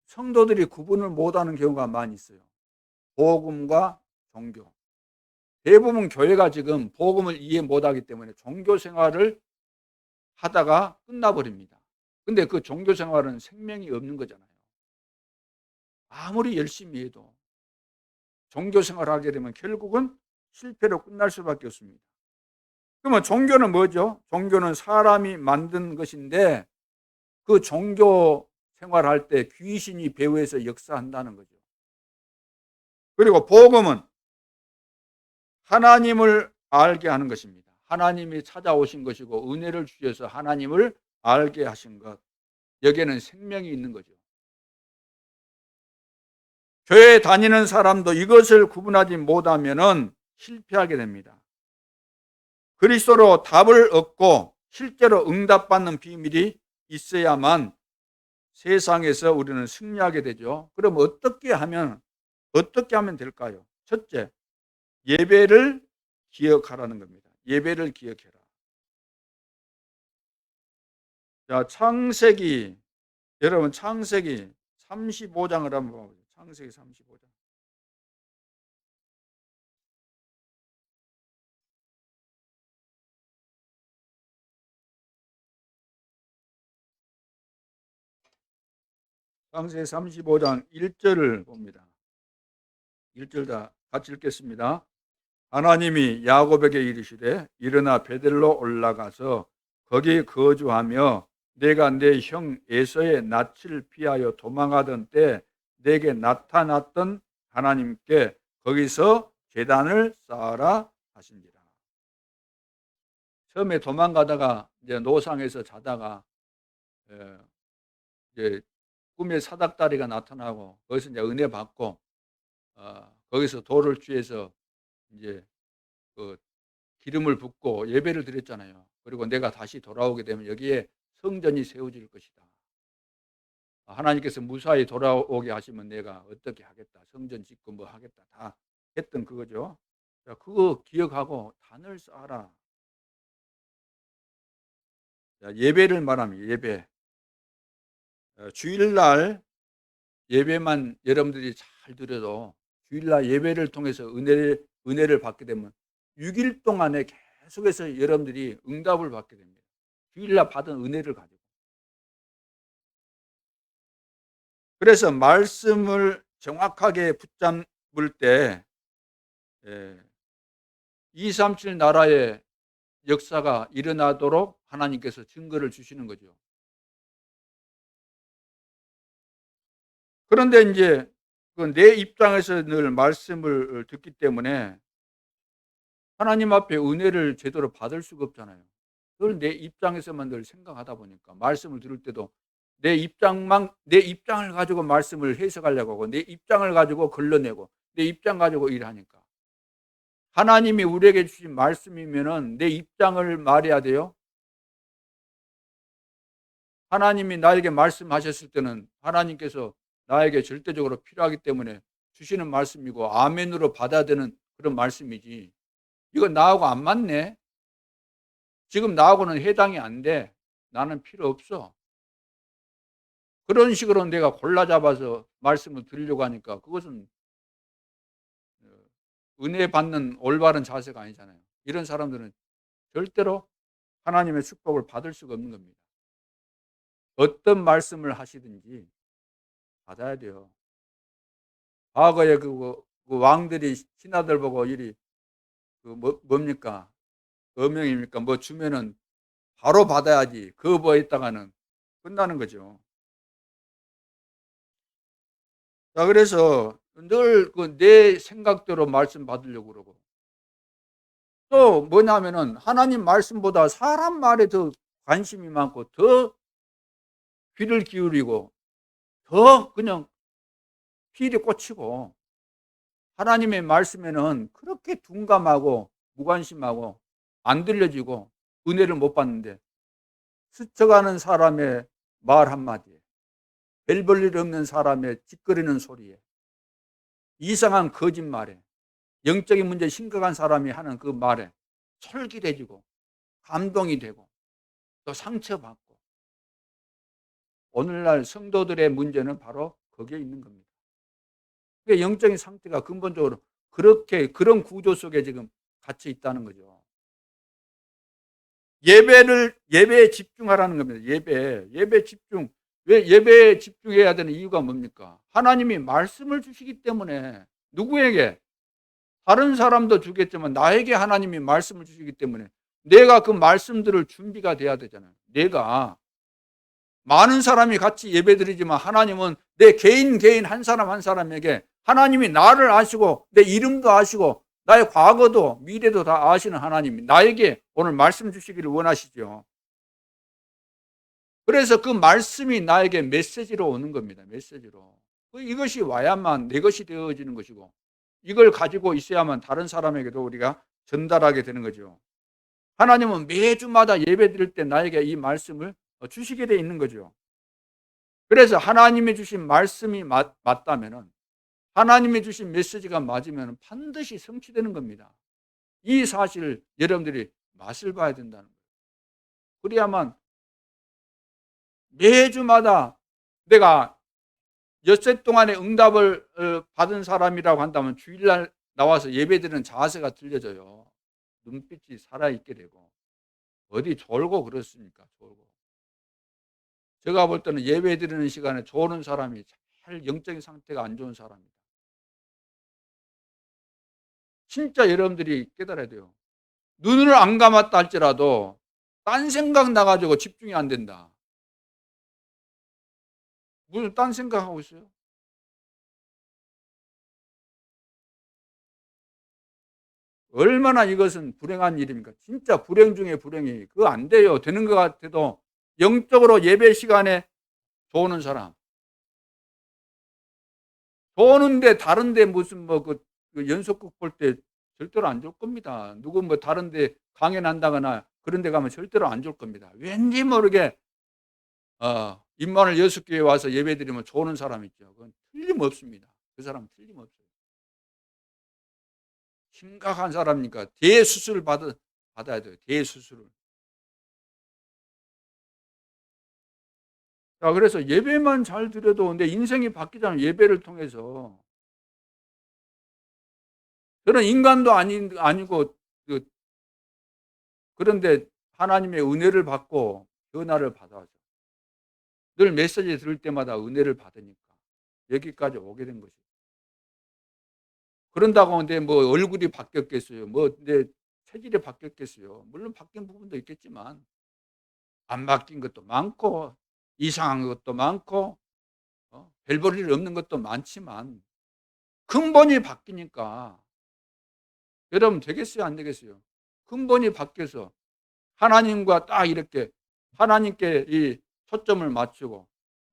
성도들이 구분을 못하는 경우가 많이 있어요. 복음과 종교. 대부분 교회가 지금 복음을 이해 못하기 때문에 종교 생활을 하다가 끝나버립니다. 근데 그 종교 생활은 생명이 없는 거잖아요. 아무리 열심히 해도 종교 생활을 하게 되면 결국은 실패로 끝날 수밖에 없습니다. 그러면 종교는 뭐죠? 종교는 사람이 만든 것인데 그 종교 생활할 때 귀신이 배후에서 역사한다는 거죠. 그리고 복음은 하나님을 알게 하는 것입니다. 하나님이 찾아오신 것이고 은혜를 주셔서 하나님을 알게 하신 것, 여기에는 생명이 있는 거죠. 교회 다니는 사람도 이것을 구분하지 못하면 실패하게 됩니다. 그리스도로 답을 얻고 실제로 응답받는 비밀이 있어야만 세상에서 우리는 승리하게 되죠. 그럼 어떻게 하면 될까요? 첫째, 예배를 기억하라는 겁니다. 예배를 기억해라. 자, 창세기, 여러분 창세기 35장을 한번 봐보세요. 창세기 35장. 창세기 35장 1절을 봅니다. 1절 다 같이 읽겠습니다. 하나님이 야곱에게 이르시되 일어나 베델로 올라가서 거기 거주하며 내가 내 형 에서의 낯을 피하여 도망하던 때 내게 나타났던 하나님께 거기서 제단을 쌓아라 하신지라. 처음에 도망가다가 이제 노상에서 자다가 이제 꿈에 사닥다리가 나타나고 거기서 이제 은혜 받고 거기서 돌을 취해서 이제 그 기름을 붓고 예배를 드렸잖아요. 그리고 내가 다시 돌아오게 되면 여기에 성전이 세워질 것이다. 하나님께서 무사히 돌아오게 하시면 내가 어떻게 하겠다. 성전 짓고 뭐 하겠다. 다 했던 그거죠. 그거 기억하고 단을 쌓아라. 예배를 말하면 예배. 주일날 예배만 여러분들이 잘 드려도 주일날 예배를 통해서 은혜를 받게 되면 6일 동안에 계속해서 여러분들이 응답을 받게 됩니다. 주일날 받은 은혜를 가지고. 그래서 말씀을 정확하게 붙잡을 때 237 나라의 역사가 일어나도록 하나님께서 증거를 주시는 거죠. 그런데 인제 그 내 입장에서 늘 말씀을 듣기 때문에 하나님 앞에 은혜를 제대로 받을 수가 없잖아요. 늘 내 입장에서만 늘 생각하다 보니까 말씀을 들을 때도 내 입장을 가지고 말씀을 해석하려고 하고 내 입장을 가지고 걸러내고 내 입장 가지고 일하니까. 하나님이 우리에게 주신 말씀이면은 내 입장을 말해야 돼요. 하나님이 나에게 말씀하셨을 때는 하나님께서 나에게 절대적으로 필요하기 때문에 주시는 말씀이고 아멘으로 받아야 되는 그런 말씀이지. 이건 나하고 안 맞네. 지금 나하고는 해당이 안 돼. 나는 필요 없어. 그런 식으로 내가 골라 잡아서 말씀을 드리려고 하니까 그것은 어 은혜 받는 올바른 자세가 아니잖아요. 이런 사람들은 절대로 하나님의 축복을 받을 수가 없는 겁니다. 어떤 말씀을 하시든지 받아야 돼요. 과거에 그 왕들이 신하들 보고 이리 뭡니까? 어명입니까? 뭐 주면은 바로 받아야지. 거부했다가는 끝나는 거죠. 자, 그래서 늘 그 내 생각대로 말씀 받으려고 그러고 또 뭐냐면은 하나님 말씀보다 사람 말에 더 관심이 많고 더 귀를 기울이고 더 그냥 필이 꽂히고 하나님의 말씀에는 그렇게 둔감하고 무관심하고 안 들려지고 은혜를 못 받는데 스쳐가는 사람의 말 한마디에 별 볼 일 없는 사람의 찌꺼리는 소리에 이상한 거짓말에 영적인 문제 심각한 사람이 하는 그 말에 솔깃해지고 감동이 되고 또 상처받고 오늘날 성도들의 문제는 바로 거기에 있는 겁니다. 그 영적인 상태가 근본적으로 그렇게 그런 구조 속에 지금 갇혀 있다는 거죠. 예배에 집중하라는 겁니다. 예배 집중. 왜 예배에 집중해야 되는 이유가 뭡니까? 하나님이 말씀을 주시기 때문에 누구에게 다른 사람도 주겠지만 나에게 하나님이 말씀을 주시기 때문에 내가 그 말씀들을 준비가 돼야 되잖아요. 내가 많은 사람이 같이 예배드리지만 하나님은 내 개인 한 사람 한 사람에게 하나님이 나를 아시고 내 이름도 아시고 나의 과거도 미래도 다 아시는 하나님이 나에게 오늘 말씀 주시기를 원하시죠. 그래서 그 말씀이 나에게 메시지로 오는 겁니다. 메시지로. 이것이 와야만 내 것이 되어지는 것이고 이걸 가지고 있어야만 다른 사람에게도 우리가 전달하게 되는 거죠. 하나님은 매주마다 예배드릴 때 나에게 이 말씀을 주시게 돼 있는 거죠. 그래서 하나님이 주신 말씀이 맞다면은 하나님이 주신 메시지가 맞으면 반드시 성취되는 겁니다. 이 사실을 여러분들이 맛을 봐야 된다는 거예요. 그래야만 매주마다 내가 엿새 동안의 응답을 받은 사람이라고 한다면 주일날 나와서 예배드리는 자세가 틀려져요. 눈빛이 살아있게 되고 어디 졸고 그렇습니까? 졸고. 제가 볼 때는 예배드리는 시간에 조는 사람이 잘 영적인 상태가 안 좋은 사람입니다. 진짜 여러분들이 깨달아야 돼요. 눈을 안 감았다 할지라도 딴 생각 나 가지고 집중이 안 된다. 무슨 딴 생각하고 있어요? 얼마나 이것은 불행한 일입니까? 진짜 불행 중에 불행이 그거 안 돼요. 되는 것 같아도 영적으로 예배 시간에 조는 사람. 조는데 다른데 무슨 뭐 그 연속극 볼 때 절대로 안 좋을 겁니다. 누구 뭐 다른데 강연한다거나 그런 데 가면 절대로 안 좋을 겁니다. 왠지 모르게 입만을 6 개에 와서 예배드리면 조는 사람 있죠. 그건 틀림없습니다. 그 사람은 틀림없어요. 심각한 사람이니까 대수술을 받아야 돼요. 대수술을. 자, 그래서 예배만 잘 드려도 내 인생이 바뀌잖아요. 예배를 통해서. 저는 인간도 아니고 그 그런데 하나님의 은혜를 받고 변화를 받아죠. 늘 메시지 들을 때마다 은혜를 받으니까. 여기까지 오게 된 것이죠. 그런다고 내 뭐 얼굴이 바뀌었겠어요? 뭐 내 체질이 바뀌었겠어요? 물론 바뀐 부분도 있겠지만 안 바뀐 것도 많고 이상한 것도 많고 별 볼 일 없는 것도 많지만 근본이 바뀌니까 여러분 되겠어요? 안 되겠어요? 근본이 바뀌어서 하나님과 딱 이렇게 하나님께 이 초점을 맞추고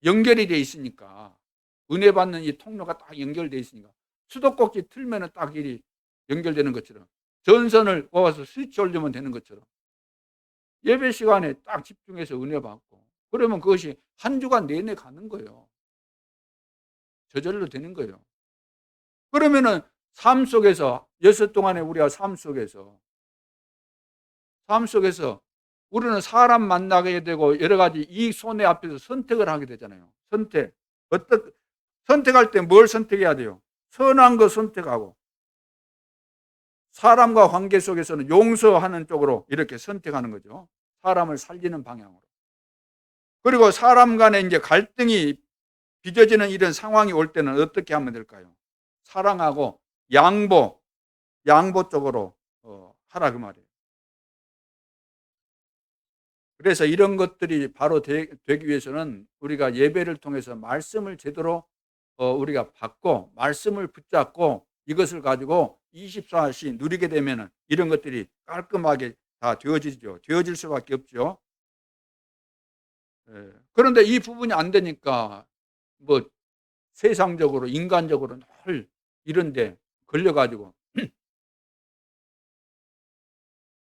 연결이 돼 있으니까 은혜 받는 이 통로가 딱 연결돼 있으니까 수도꼭지 틀면은 딱 이 연결되는 것처럼 전선을 뽑아서 스위치 올리면 되는 것처럼 예배 시간에 딱 집중해서 은혜 받고 그러면 그것이 한 주간 내내 가는 거예요. 저절로 되는 거예요. 그러면은 삶 속에서 여섯 동안의 우리가 삶 속에서 우리는 사람 만나게 되고 여러 가지 이 손해 앞에서 선택을 하게 되잖아요. 선택할 때 뭘 선택해야 돼요? 선한 거 선택하고 사람과 관계 속에서는 용서하는 쪽으로 이렇게 선택하는 거죠. 사람을 살리는 방향으로. 그리고 사람 간에 이제 갈등이 빚어지는 이런 상황이 올 때는 어떻게 하면 될까요? 사랑하고 양보 쪽으로 하라 그 말이에요. 그래서 이런 것들이 바로 되기 위해서는 우리가 예배를 통해서 말씀을 제대로 우리가 받고 말씀을 붙잡고 이것을 가지고 24시 누리게 되면 이런 것들이 깔끔하게 다 되어질 수밖에 없죠. 그런데 이 부분이 안 되니까 뭐 세상적으로 인간적으로 늘 이런데 걸려가지고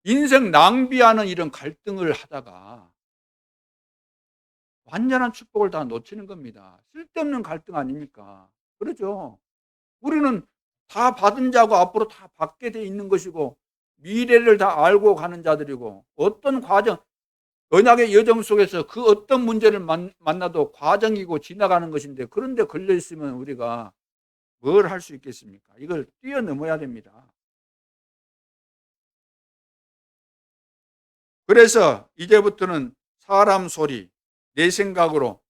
인생 낭비하는 이런 갈등을 하다가 완전한 축복을 다 놓치는 겁니다. 쓸데없는 갈등 아닙니까? 그러죠. 우리는 다 받은 자고 앞으로 다 받게 돼 있는 것이고 미래를 다 알고 가는 자들이고 어떤 과정, 언약의 여정 속에서 그 어떤 문제를 만나도 과정이고 지나가는 것인데 그런데 걸려 있으면 우리가 뭘 할 수 있겠습니까? 이걸 뛰어넘어야 됩니다. 그래서 이제부터는 사람 소리, 내 생각으로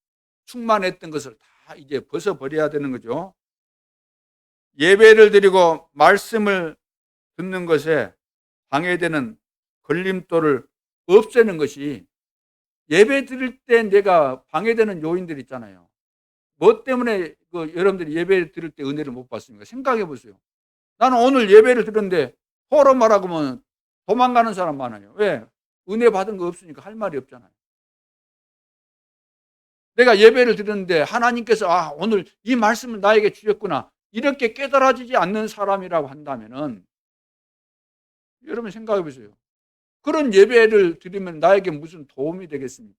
충만했던 것을 다 이제 벗어버려야 되는 거죠. 예배를 드리고 말씀을 듣는 것에 방해되는 걸림돌을 없애는 것이 예배 드릴 때 내가 방해되는 요인들 있잖아요. 뭐 때문에 여러분들이 예배 드릴 때 은혜를 못 받습니까? 생각해 보세요. 나는 오늘 예배를 드렸는데 호로 말하고 면 도망가는 사람 많아요. 왜? 은혜 받은 거 없으니까 할 말이 없잖아요. 내가 예배를 드렸는데 하나님께서 오늘 이 말씀을 나에게 주셨구나 이렇게 깨달아지지 않는 사람이라고 한다면은 여러분 생각해 보세요. 그런 예배를 드리면 나에게 무슨 도움이 되겠습니까?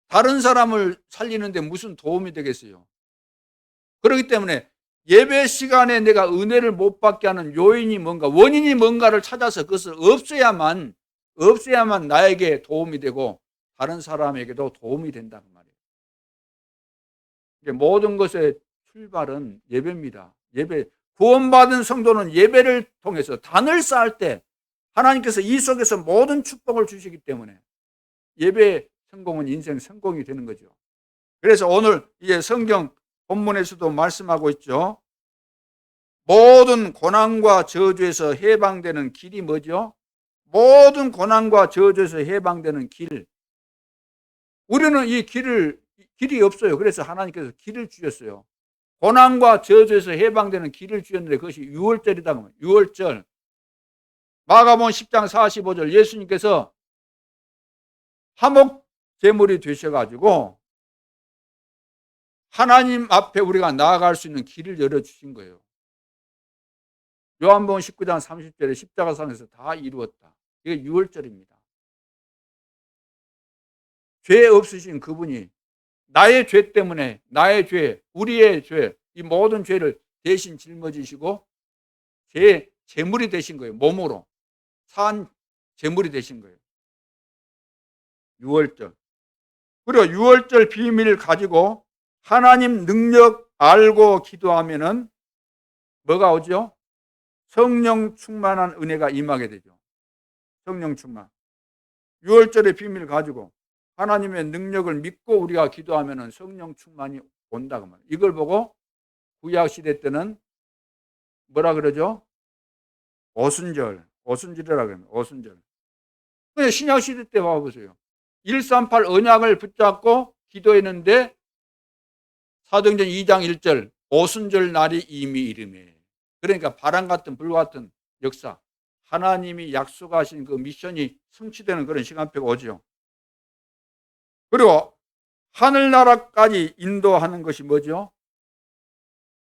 다른 사람을 살리는데 무슨 도움이 되겠어요? 그렇기 때문에 예배 시간에 내가 은혜를 못 받게 하는 요인이 뭔가, 원인이 뭔가를 찾아서 그것을 없애야만 나에게 도움이 되고 다른 사람에게도 도움이 된다는 말이에요. 모든 것의 출발은 예배입니다. 예배. 구원받은 성도는 예배를 통해서 단을 쌓을 때 하나님께서 이 속에서 모든 축복을 주시기 때문에 예배 성공은 인생 성공이 되는 거죠. 그래서 오늘 이제 성경 본문에서도 말씀하고 있죠. 모든 고난과 저주에서 해방되는 길이 뭐죠? 모든 고난과 저주에서 해방되는 길. 우리는 이 길이 없어요. 그래서 하나님께서 길을 주셨어요. 고난과 저주에서 해방되는 길을 주셨는데 그것이 유월절이다. 유월절. 마가복음 10장 45절 예수님께서 화목 제물이 되셔가지고 하나님 앞에 우리가 나아갈 수 있는 길을 열어주신 거예요. 요한복음 19장 30절에 십자가상에서 다 이루었다. 이게 유월절입니다. 죄 없으신 그분이 나의 죄 때문에 나의 죄, 우리의 죄, 이 모든 죄를 대신 짊어지시고 제 제물이 되신 거예요. 몸으로 산 제물이 되신 거예요. 유월절. 그리고 유월절 비밀을 가지고 하나님 능력 알고 기도하면은 뭐가 오죠? 성령 충만한 은혜가 임하게 되죠. 성령 충만. 유월절의 비밀을 가지고 하나님의 능력을 믿고 우리가 기도하면 성령 충만이 온다고 말이에요. 이걸 보고 구약 시대 때는 뭐라 그러죠? 오순절이라고 합니다. 오순절. 근데 신약 시대 때 봐보세요. 138 언약을 붙잡고 기도했는데 사도행전 2장 1절 오순절 날이 이미 이르매. 그러니까 바람 같은 불 같은 역사, 하나님이 약속하신 그 미션이 성취되는 그런 시간표가 오죠. 그리고 하늘나라까지 인도하는 것이 뭐죠?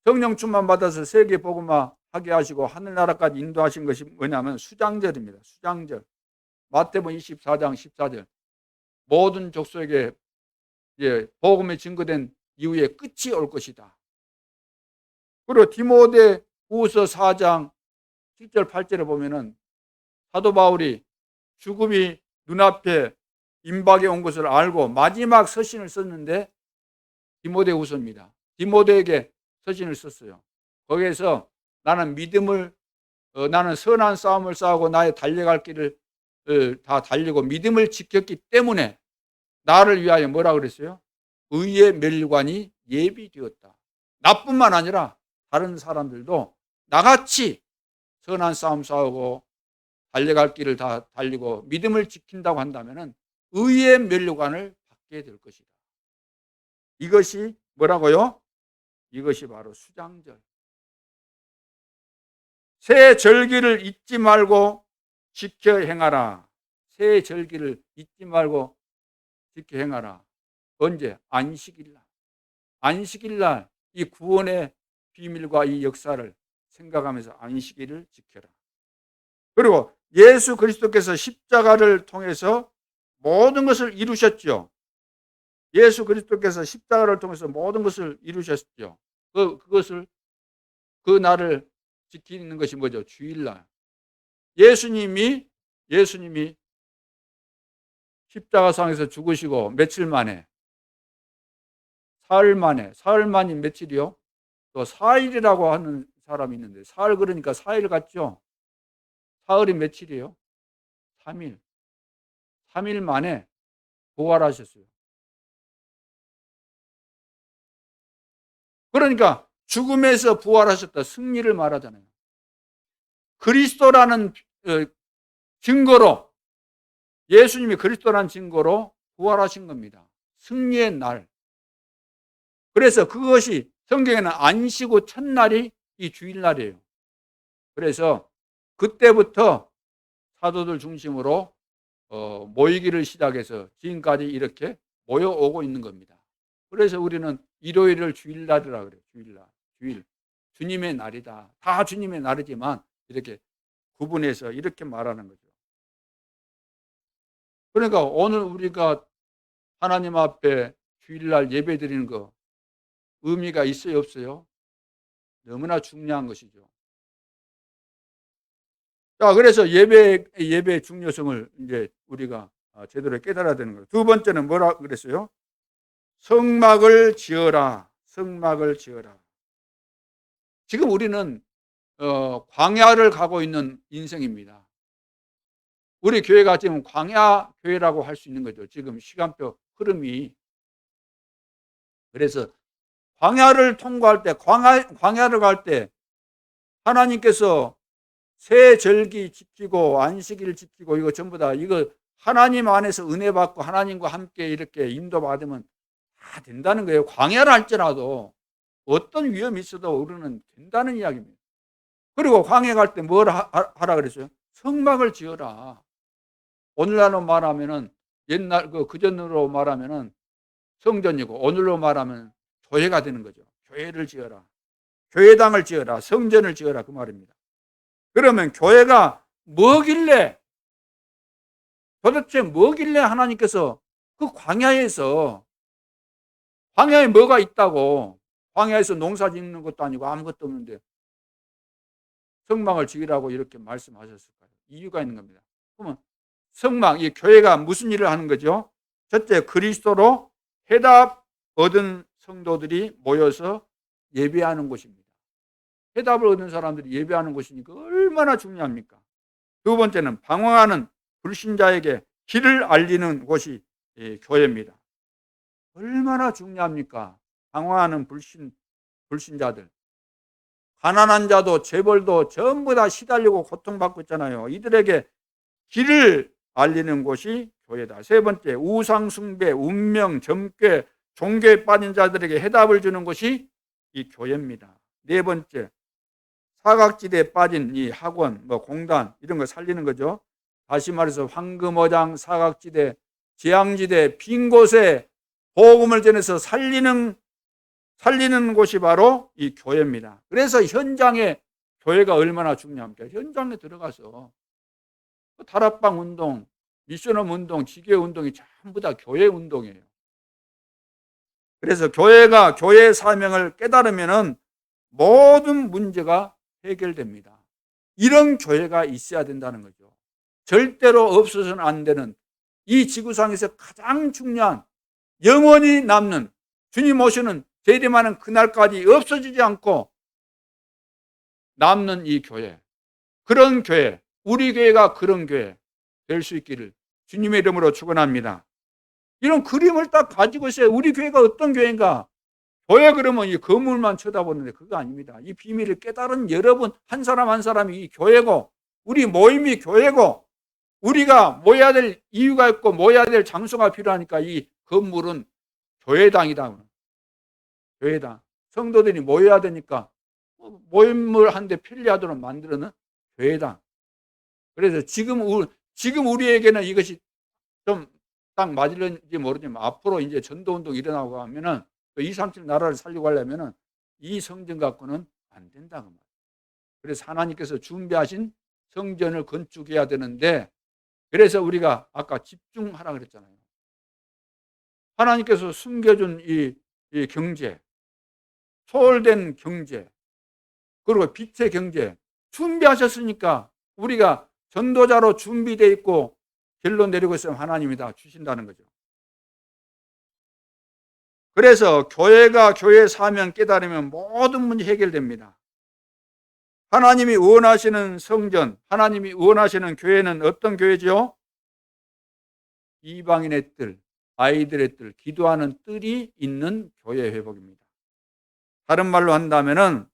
성령 충만 받아서 세계 복음화 하게 하시고 하늘나라까지 인도하신 것이 뭐냐면 수장절입니다. 수장절. 마태복음 24장 14절. 모든 족속에게 복음이 증거된 이후에 끝이 올 것이다. 그리고 디모데후서 4장 7절 8절에 보면은 사도 바울이 죽음이 눈앞에 임박해 온 것을 알고 마지막 서신을 썼는데 디모데후서입니다. 디모데에게 서신을 썼어요. 거기에서 나는 나는 선한 싸움을 싸우고 나의 달려갈 길을 다 달리고 믿음을 지켰기 때문에 나를 위하여 뭐라 그랬어요? 의의 멸관이 예비되었다. 나뿐만 아니라 다른 사람들도 나같이 선한 싸움 싸우고 달려갈 길을 다 달리고 믿음을 지킨다고 한다면 의의 멸관을 받게 될 것이다. 이것이 뭐라고요? 이것이 바로 수장절. 새 절기를 잊지 말고 지켜 행하라. 새 절기를 잊지 말고 지켜 행하라. 언제? 안식일날. 안식일날 이 구원의 비밀과 이 역사를 생각하면서 안식일을 지켜라. 그리고 예수 그리스도께서 십자가를 통해서 모든 것을 이루셨죠. 예수 그리스도께서 십자가를 통해서 모든 것을 이루셨죠. 그것을 그 날을 지키는 것이 뭐죠? 주일날. 예수님이 십자가상에서 죽으시고 며칠 만에 사흘 만이 며칠이요? 또 사일이라고 하는 사람이 있는데 사흘 그러니까 사일 같죠? 사흘이 며칠이에요? 3일. 3일 만에 부활하셨어요. 그러니까 죽음에서 부활하셨다. 승리를 말하잖아요. 그리스도라는 증거로 예수님이 그리스도라는 증거로 부활하신 겁니다. 승리의 날. 그래서 그것이 성경에는 안식 후 첫날이 이 주일날이에요. 그래서 그때부터 사도들 중심으로 모이기를 시작해서 지금까지 이렇게 모여오고 있는 겁니다. 그래서 우리는 일요일을 주일날이라고 그래요. 주일. 주님의 날이다. 다 주님의 날이지만 이렇게 구분해서 이렇게 말하는 거죠. 그러니까 오늘 우리가 하나님 앞에 주일날 예배 드리는 거 의미가 있어요, 없어요? 너무나 중요한 것이죠. 자, 그래서 예배의 중요성을 이제 우리가 제대로 깨달아야 되는 거예요. 두 번째는 뭐라 그랬어요? 성막을 지어라. 성막을 지어라. 지금 우리는 광야를 가고 있는 인생입니다. 우리 교회가 지금 광야 교회라고 할 수 있는 거죠. 지금 시간표 흐름이. 그래서 광야를 통과할 때, 광야를 갈 때 하나님께서 새 절기 지키고 안식일 지키고 이거 전부 다 이거 하나님 안에서 은혜 받고 하나님과 함께 이렇게 인도받으면 다 된다는 거예요. 광야를 할지라도 어떤 위험이 있어도 우리는 된다는 이야기입니다. 그리고 광야 갈 때 뭘 하라 그랬어요? 성막을 지어라. 오늘날로 말하면은 옛날 그전으로 말하면은 성전이고 오늘로 말하면 교회가 되는 거죠. 교회를 지어라. 교회당을 지어라. 성전을 지어라 그 말입니다. 그러면 교회가 뭐길래 도대체 뭐길래 하나님께서 그 광야에 뭐가 있다고 광야에서 농사 짓는 것도 아니고 아무것도 없는데 성막을 지으라고 이렇게 말씀하셨을까요? 이유가 있는 겁니다. 그러면 성막, 이 교회가 무슨 일을 하는 거죠? 첫째, 그리스도로 해답 얻은 성도들이 모여서 예배하는 곳입니다. 해답을 얻은 사람들이 예배하는 곳이니까 얼마나 중요합니까? 두 번째는 방황하는 불신자에게 길을 알리는 곳이 교회입니다. 얼마나 중요합니까? 방황하는 불신자들, 가난한 자도 재벌도 전부 다 시달리고 고통받고 있잖아요. 이들에게 길을 알리는 곳이 교회다. 세 번째, 우상 숭배, 운명, 점괘, 종교에 빠진 자들에게 해답을 주는 것이 이 교회입니다. 네 번째, 사각지대에 빠진 이 학원, 공단 이런 거 살리는 거죠. 다시 말해서 황금어장, 사각지대, 재앙지대, 빈 곳에 복음을 전해서 살리는 곳이 바로 이 교회입니다. 그래서 현장에 교회가 얼마나 중요합니까? 현장에 들어가서 다락방 운동, 미션홈 운동, 지교회 운동이 전부 다 교회 운동이에요. 그래서 교회가 교회의 사명을 깨달으면은 모든 문제가 해결됩니다. 이런 교회가 있어야 된다는 거죠. 절대로 없어서는 안 되는 이 지구상에서 가장 중요한 영원히 남는 주님 오시는 재림하는 그날까지 없어지지 않고 남는 이 교회, 그런 교회, 우리 교회가 그런 교회 될 수 있기를 주님의 이름으로 축원합니다. 이런 그림을 딱 가지고 있어요. 우리 교회가 어떤 교회인가? 교회 그러면 이 건물만 쳐다보는데 그거 아닙니다. 이 비밀을 깨달은 여러분 한 사람 한 사람이 이 교회고, 우리 모임이 교회고, 우리가 모여야 될 이유가 있고 모여야 될 장소가 필요하니까 이 건물은 교회당이다. 교회당. 성도들이 모여야 되니까 모임을 하는데 편리하도록 만들어는 교회당. 그래서 지금 우리에게는 이것이 좀 딱 맞을지 모르지만 앞으로 이제 전도운동이 일어나고 하면은 237 나라를 살리고 하려면은 이 성전 갖고는 안 된다고 말이에요. 그래서 하나님께서 준비하신 성전을 건축해야 되는데, 그래서 우리가 아까 집중하라 그랬잖아요. 하나님께서 숨겨준 이 경제, 소홀된 경제, 그리고 빛의 경제 준비하셨으니까 우리가 전도자로 준비되어 있고 결론 내리고 있으면 하나님이 다 주신다는 거죠. 그래서 교회가 교회의 사명 깨달으면 모든 문제 해결됩니다. 하나님이 원하시는 성전, 하나님이 원하시는 교회는 어떤 교회죠? 이방인의 뜰, 아이들의 뜰, 기도하는 뜰이 있는 교회 회복입니다. 다른 말로 한다면은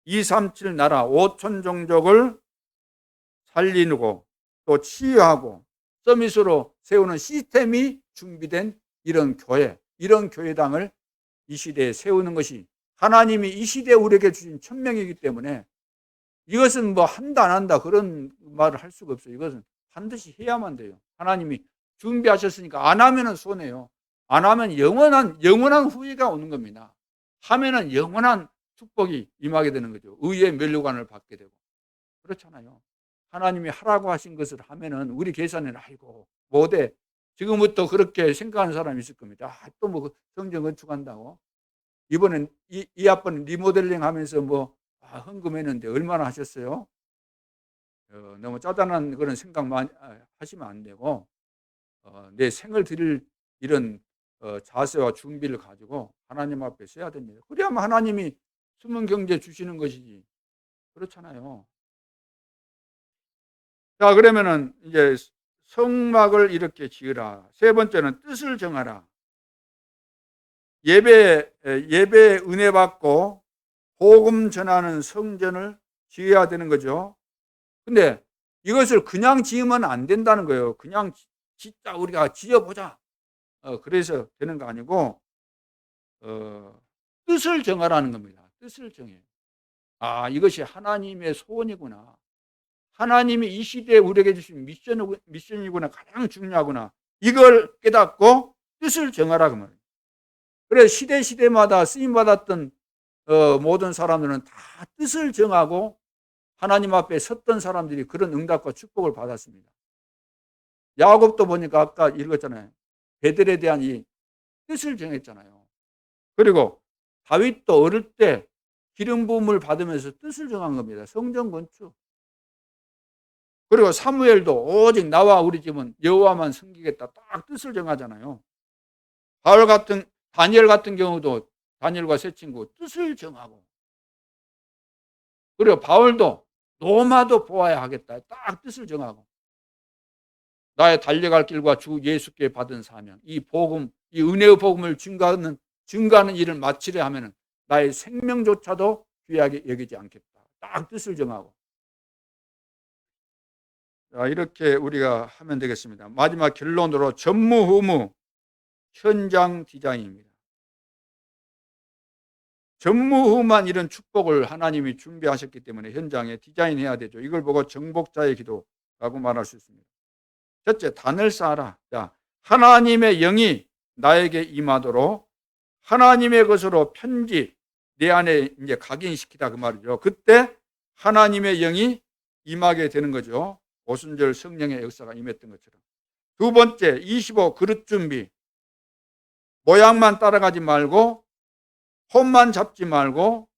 237 나라 5천 종족을 살리고 또 치유하고 서밋으로 세우는 시스템이 준비된 이런 교회, 이런 교회당을 이 시대에 세우는 것이 하나님이 이 시대에 우리에게 주신 천명이기 때문에 이것은 뭐 한다 안 한다 그런 말을 할 수가 없어요. 이것은 반드시 해야만 돼요. 하나님이 준비하셨으니까 안 하면은 손해요. 안 하면 영원한 후회가 오는 겁니다. 하면은 영원한 축복이 임하게 되는 거죠. 의의 면류관을 받게 되고. 그렇잖아요. 하나님이 하라고 하신 것을 하면은 우리 계산에는 아이고 못해. 지금부터 그렇게 생각하는 사람이 있을 겁니다. 또 뭐 성전 건축한다고. 이번엔 이 아빠는 리모델링 하면서 헌금했는데 얼마나 하셨어요? 너무 짜잔한 그런 생각만 하시면 안 되고, 내 생을 드릴 이런 자세와 준비를 가지고 하나님 앞에 서야 됩니다. 그래야만 하나님이 숨은 경제 주시는 것이지. 그렇잖아요. 자, 그러면은 이제 성막을 이렇게 지으라. 세 번째는 뜻을 정하라. 예배 은혜 받고 복음 전하는 성전을 지어야 되는 거죠. 근데 이것을 그냥 지으면 안 된다는 거예요. 그냥 진짜 우리가 지어보자. 그래서 되는 거 아니고, 뜻을 정하라는 겁니다. 뜻을 정해. 이것이 하나님의 소원이구나. 하나님이 이 시대에 우리에게 주신 미션이구나. 가장 중요하구나. 이걸 깨닫고 뜻을 정하라 그 말이에요. 그래서 시대마다 쓰임받았던 모든 사람들은 다 뜻을 정하고 하나님 앞에 섰던 사람들이 그런 응답과 축복을 받았습니다. 야곱도 보니까 아까 읽었잖아요. 베델에 대한 이 뜻을 정했잖아요. 그리고 다윗도 어릴 때 기름 부음을 받으면서 뜻을 정한 겁니다. 성전 건축. 그리고 사무엘도 오직 나와 우리 집은 여호와만 섬기겠다. 딱 뜻을 정하잖아요. 다니엘 같은 경우도 다니엘과 세 친구 뜻을 정하고, 그리고 바울도 로마도 보아야 하겠다. 딱 뜻을 정하고. 나의 달려갈 길과 주 예수께 받은 사명, 이 복음, 이 은혜의 복음을 증가하는 일을 마치려 하면은 나의 생명조차도 귀하게 여기지 않겠다. 딱 뜻을 정하고. 자, 이렇게 우리가 하면 되겠습니다. 마지막 결론으로 전무후무 현장 디자인입니다. 전무후무한 이런 축복을 하나님이 준비하셨기 때문에 현장에 디자인해야 되죠. 이걸 보고 정복자의 기도라고 말할 수 있습니다. 첫째, 단을 쌓아라. 자, 하나님의 영이 나에게 임하도록 하나님의 것으로 편집, 내 안에 이제 각인시키다 그 말이죠. 그때 하나님의 영이 임하게 되는 거죠. 오순절 성령의 역사가 임했던 것처럼. 두 번째, 25 그릇 준비. 모양만 따라가지 말고 폼만 잡지 말고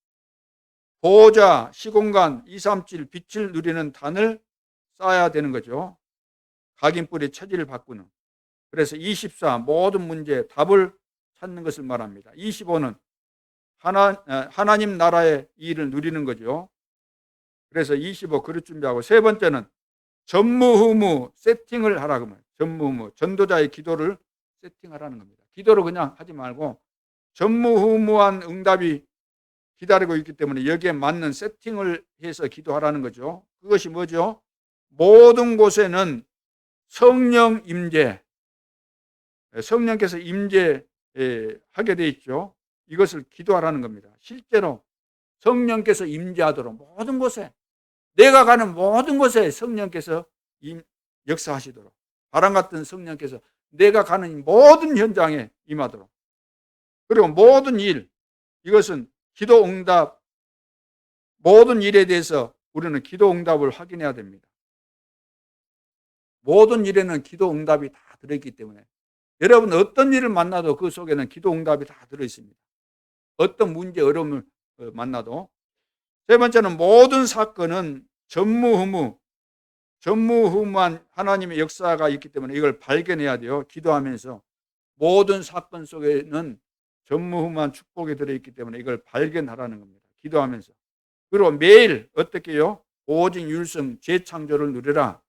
보호자, 시공간, 237 빛을 누리는 단을 쌓아야 되는 거죠. 각인뿔의 체질을 바꾸는. 그래서 24 모든 문제 답을 찾는 것을 말합니다. 25는 하나님 나라의 일을 누리는 거죠. 그래서 25 그릇 준비하고, 세 번째는 전무후무 세팅을 하라고 말해요. 전무후무 전도자의 기도를 세팅하라는 겁니다. 기도를 그냥 하지 말고 전무후무한 응답이 기다리고 있기 때문에 여기에 맞는 세팅을 해서 기도하라는 거죠. 그것이 뭐죠? 모든 곳에는 성령 임재, 성령께서 임재하게 돼 있죠. 이것을 기도하라는 겁니다. 실제로 성령께서 임재하도록 모든 곳에, 내가 가는 모든 곳에 성령께서 역사하시도록, 바람 같은 성령께서 내가 가는 모든 현장에 임하도록, 그리고 모든 일, 이것은 기도 응답, 모든 일에 대해서 우리는 기도 응답을 확인해야 됩니다. 모든 일에는 기도 응답이 다 들어있기 때문에 여러분 어떤 일을 만나도 그 속에는 기도 응답이 다 들어있습니다. 어떤 문제, 어려움을 만나도. 세 번째는 모든 사건은 전무후무한 하나님의 역사가 있기 때문에 이걸 발견해야 돼요. 기도하면서 모든 사건 속에는 전무후무한 축복이 들어있기 때문에 이걸 발견하라는 겁니다. 기도하면서. 그리고 매일 어떻게 해요? 오직 율성 재창조를 누리라.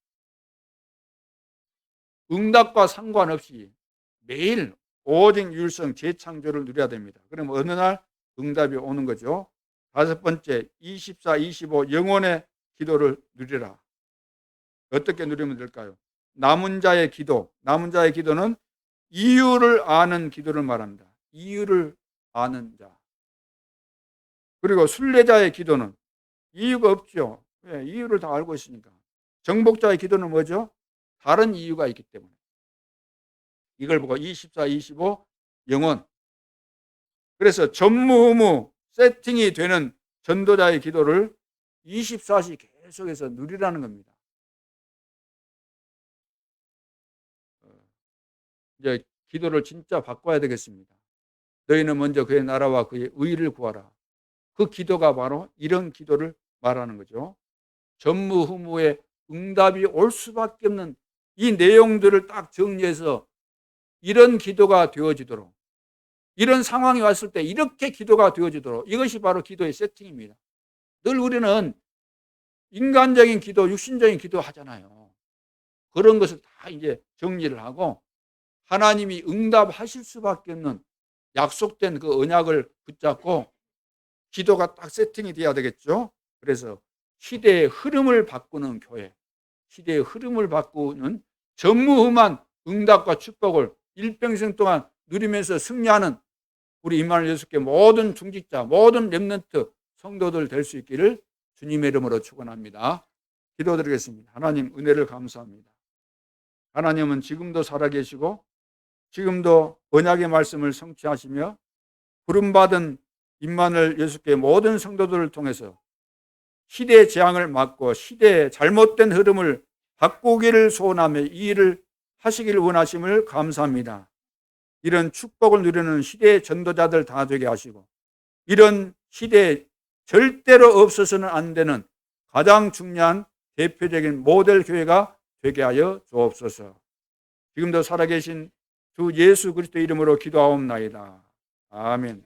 응답과 상관없이 매일 오직 율성 재창조를 누려야 됩니다. 그럼 어느 날 응답이 오는 거죠. 다섯 번째, 24, 25 영혼의 기도를 누리라. 어떻게 누리면 될까요? 남은 자의 기도. 남은 자의 기도는 이유를 아는 기도를 말합니다. 이유를 아는 자. 그리고 순례자의 기도는 이유가 없죠. 왜? 이유를 다 알고 있으니까. 정복자의 기도는 뭐죠? 다른 이유가 있기 때문에. 이걸 보고 24, 25 영혼. 그래서 전무후무 세팅이 되는 전도자의 기도를 24시 계속해서 누리라는 겁니다. 이제 기도를 진짜 바꿔야 되겠습니다. 너희는 먼저 그의 나라와 그의 의를 구하라. 그 기도가 바로 이런 기도를 말하는 거죠. 전무후무의 응답이 올 수밖에 없는 이 내용들을 딱 정리해서 이런 기도가 되어지도록, 이런 상황이 왔을 때 이렇게 기도가 되어지도록, 이것이 바로 기도의 세팅입니다. 늘 우리는 인간적인 기도, 육신적인 기도 하잖아요. 그런 것을 다 이제 정리를 하고 하나님이 응답하실 수밖에 없는 약속된 그 언약을 붙잡고 기도가 딱 세팅이 돼야 되겠죠. 그래서 시대의 흐름을 바꾸는 교회, 시대의 흐름을 바꾸는 전무후무한 응답과 축복을 일평생 동안 누리면서 승리하는 우리 임마누엘 예수께 모든 중직자, 모든 렘넌트 성도들 될 수 있기를 주님의 이름으로 축원합니다. 기도드리겠습니다. 하나님 은혜를 감사합니다. 하나님은 지금도 살아계시고 지금도 언약의 말씀을 성취하시며 부름받은 임마누엘 예수께 모든 성도들을 통해서 시대의 재앙을 막고 시대의 잘못된 흐름을 바꾸기를 소원하며 이 일을 하시기를 원하심을 감사합니다. 이런 축복을 누리는 시대의 전도자들 다 되게 하시고 이런 시대에 절대로 없어서는 안 되는 가장 중요한 대표적인 모델 교회가 되게 하여 주옵소서. 지금도 살아계신 주 예수 그리스도 이름으로 기도하옵나이다. 아멘.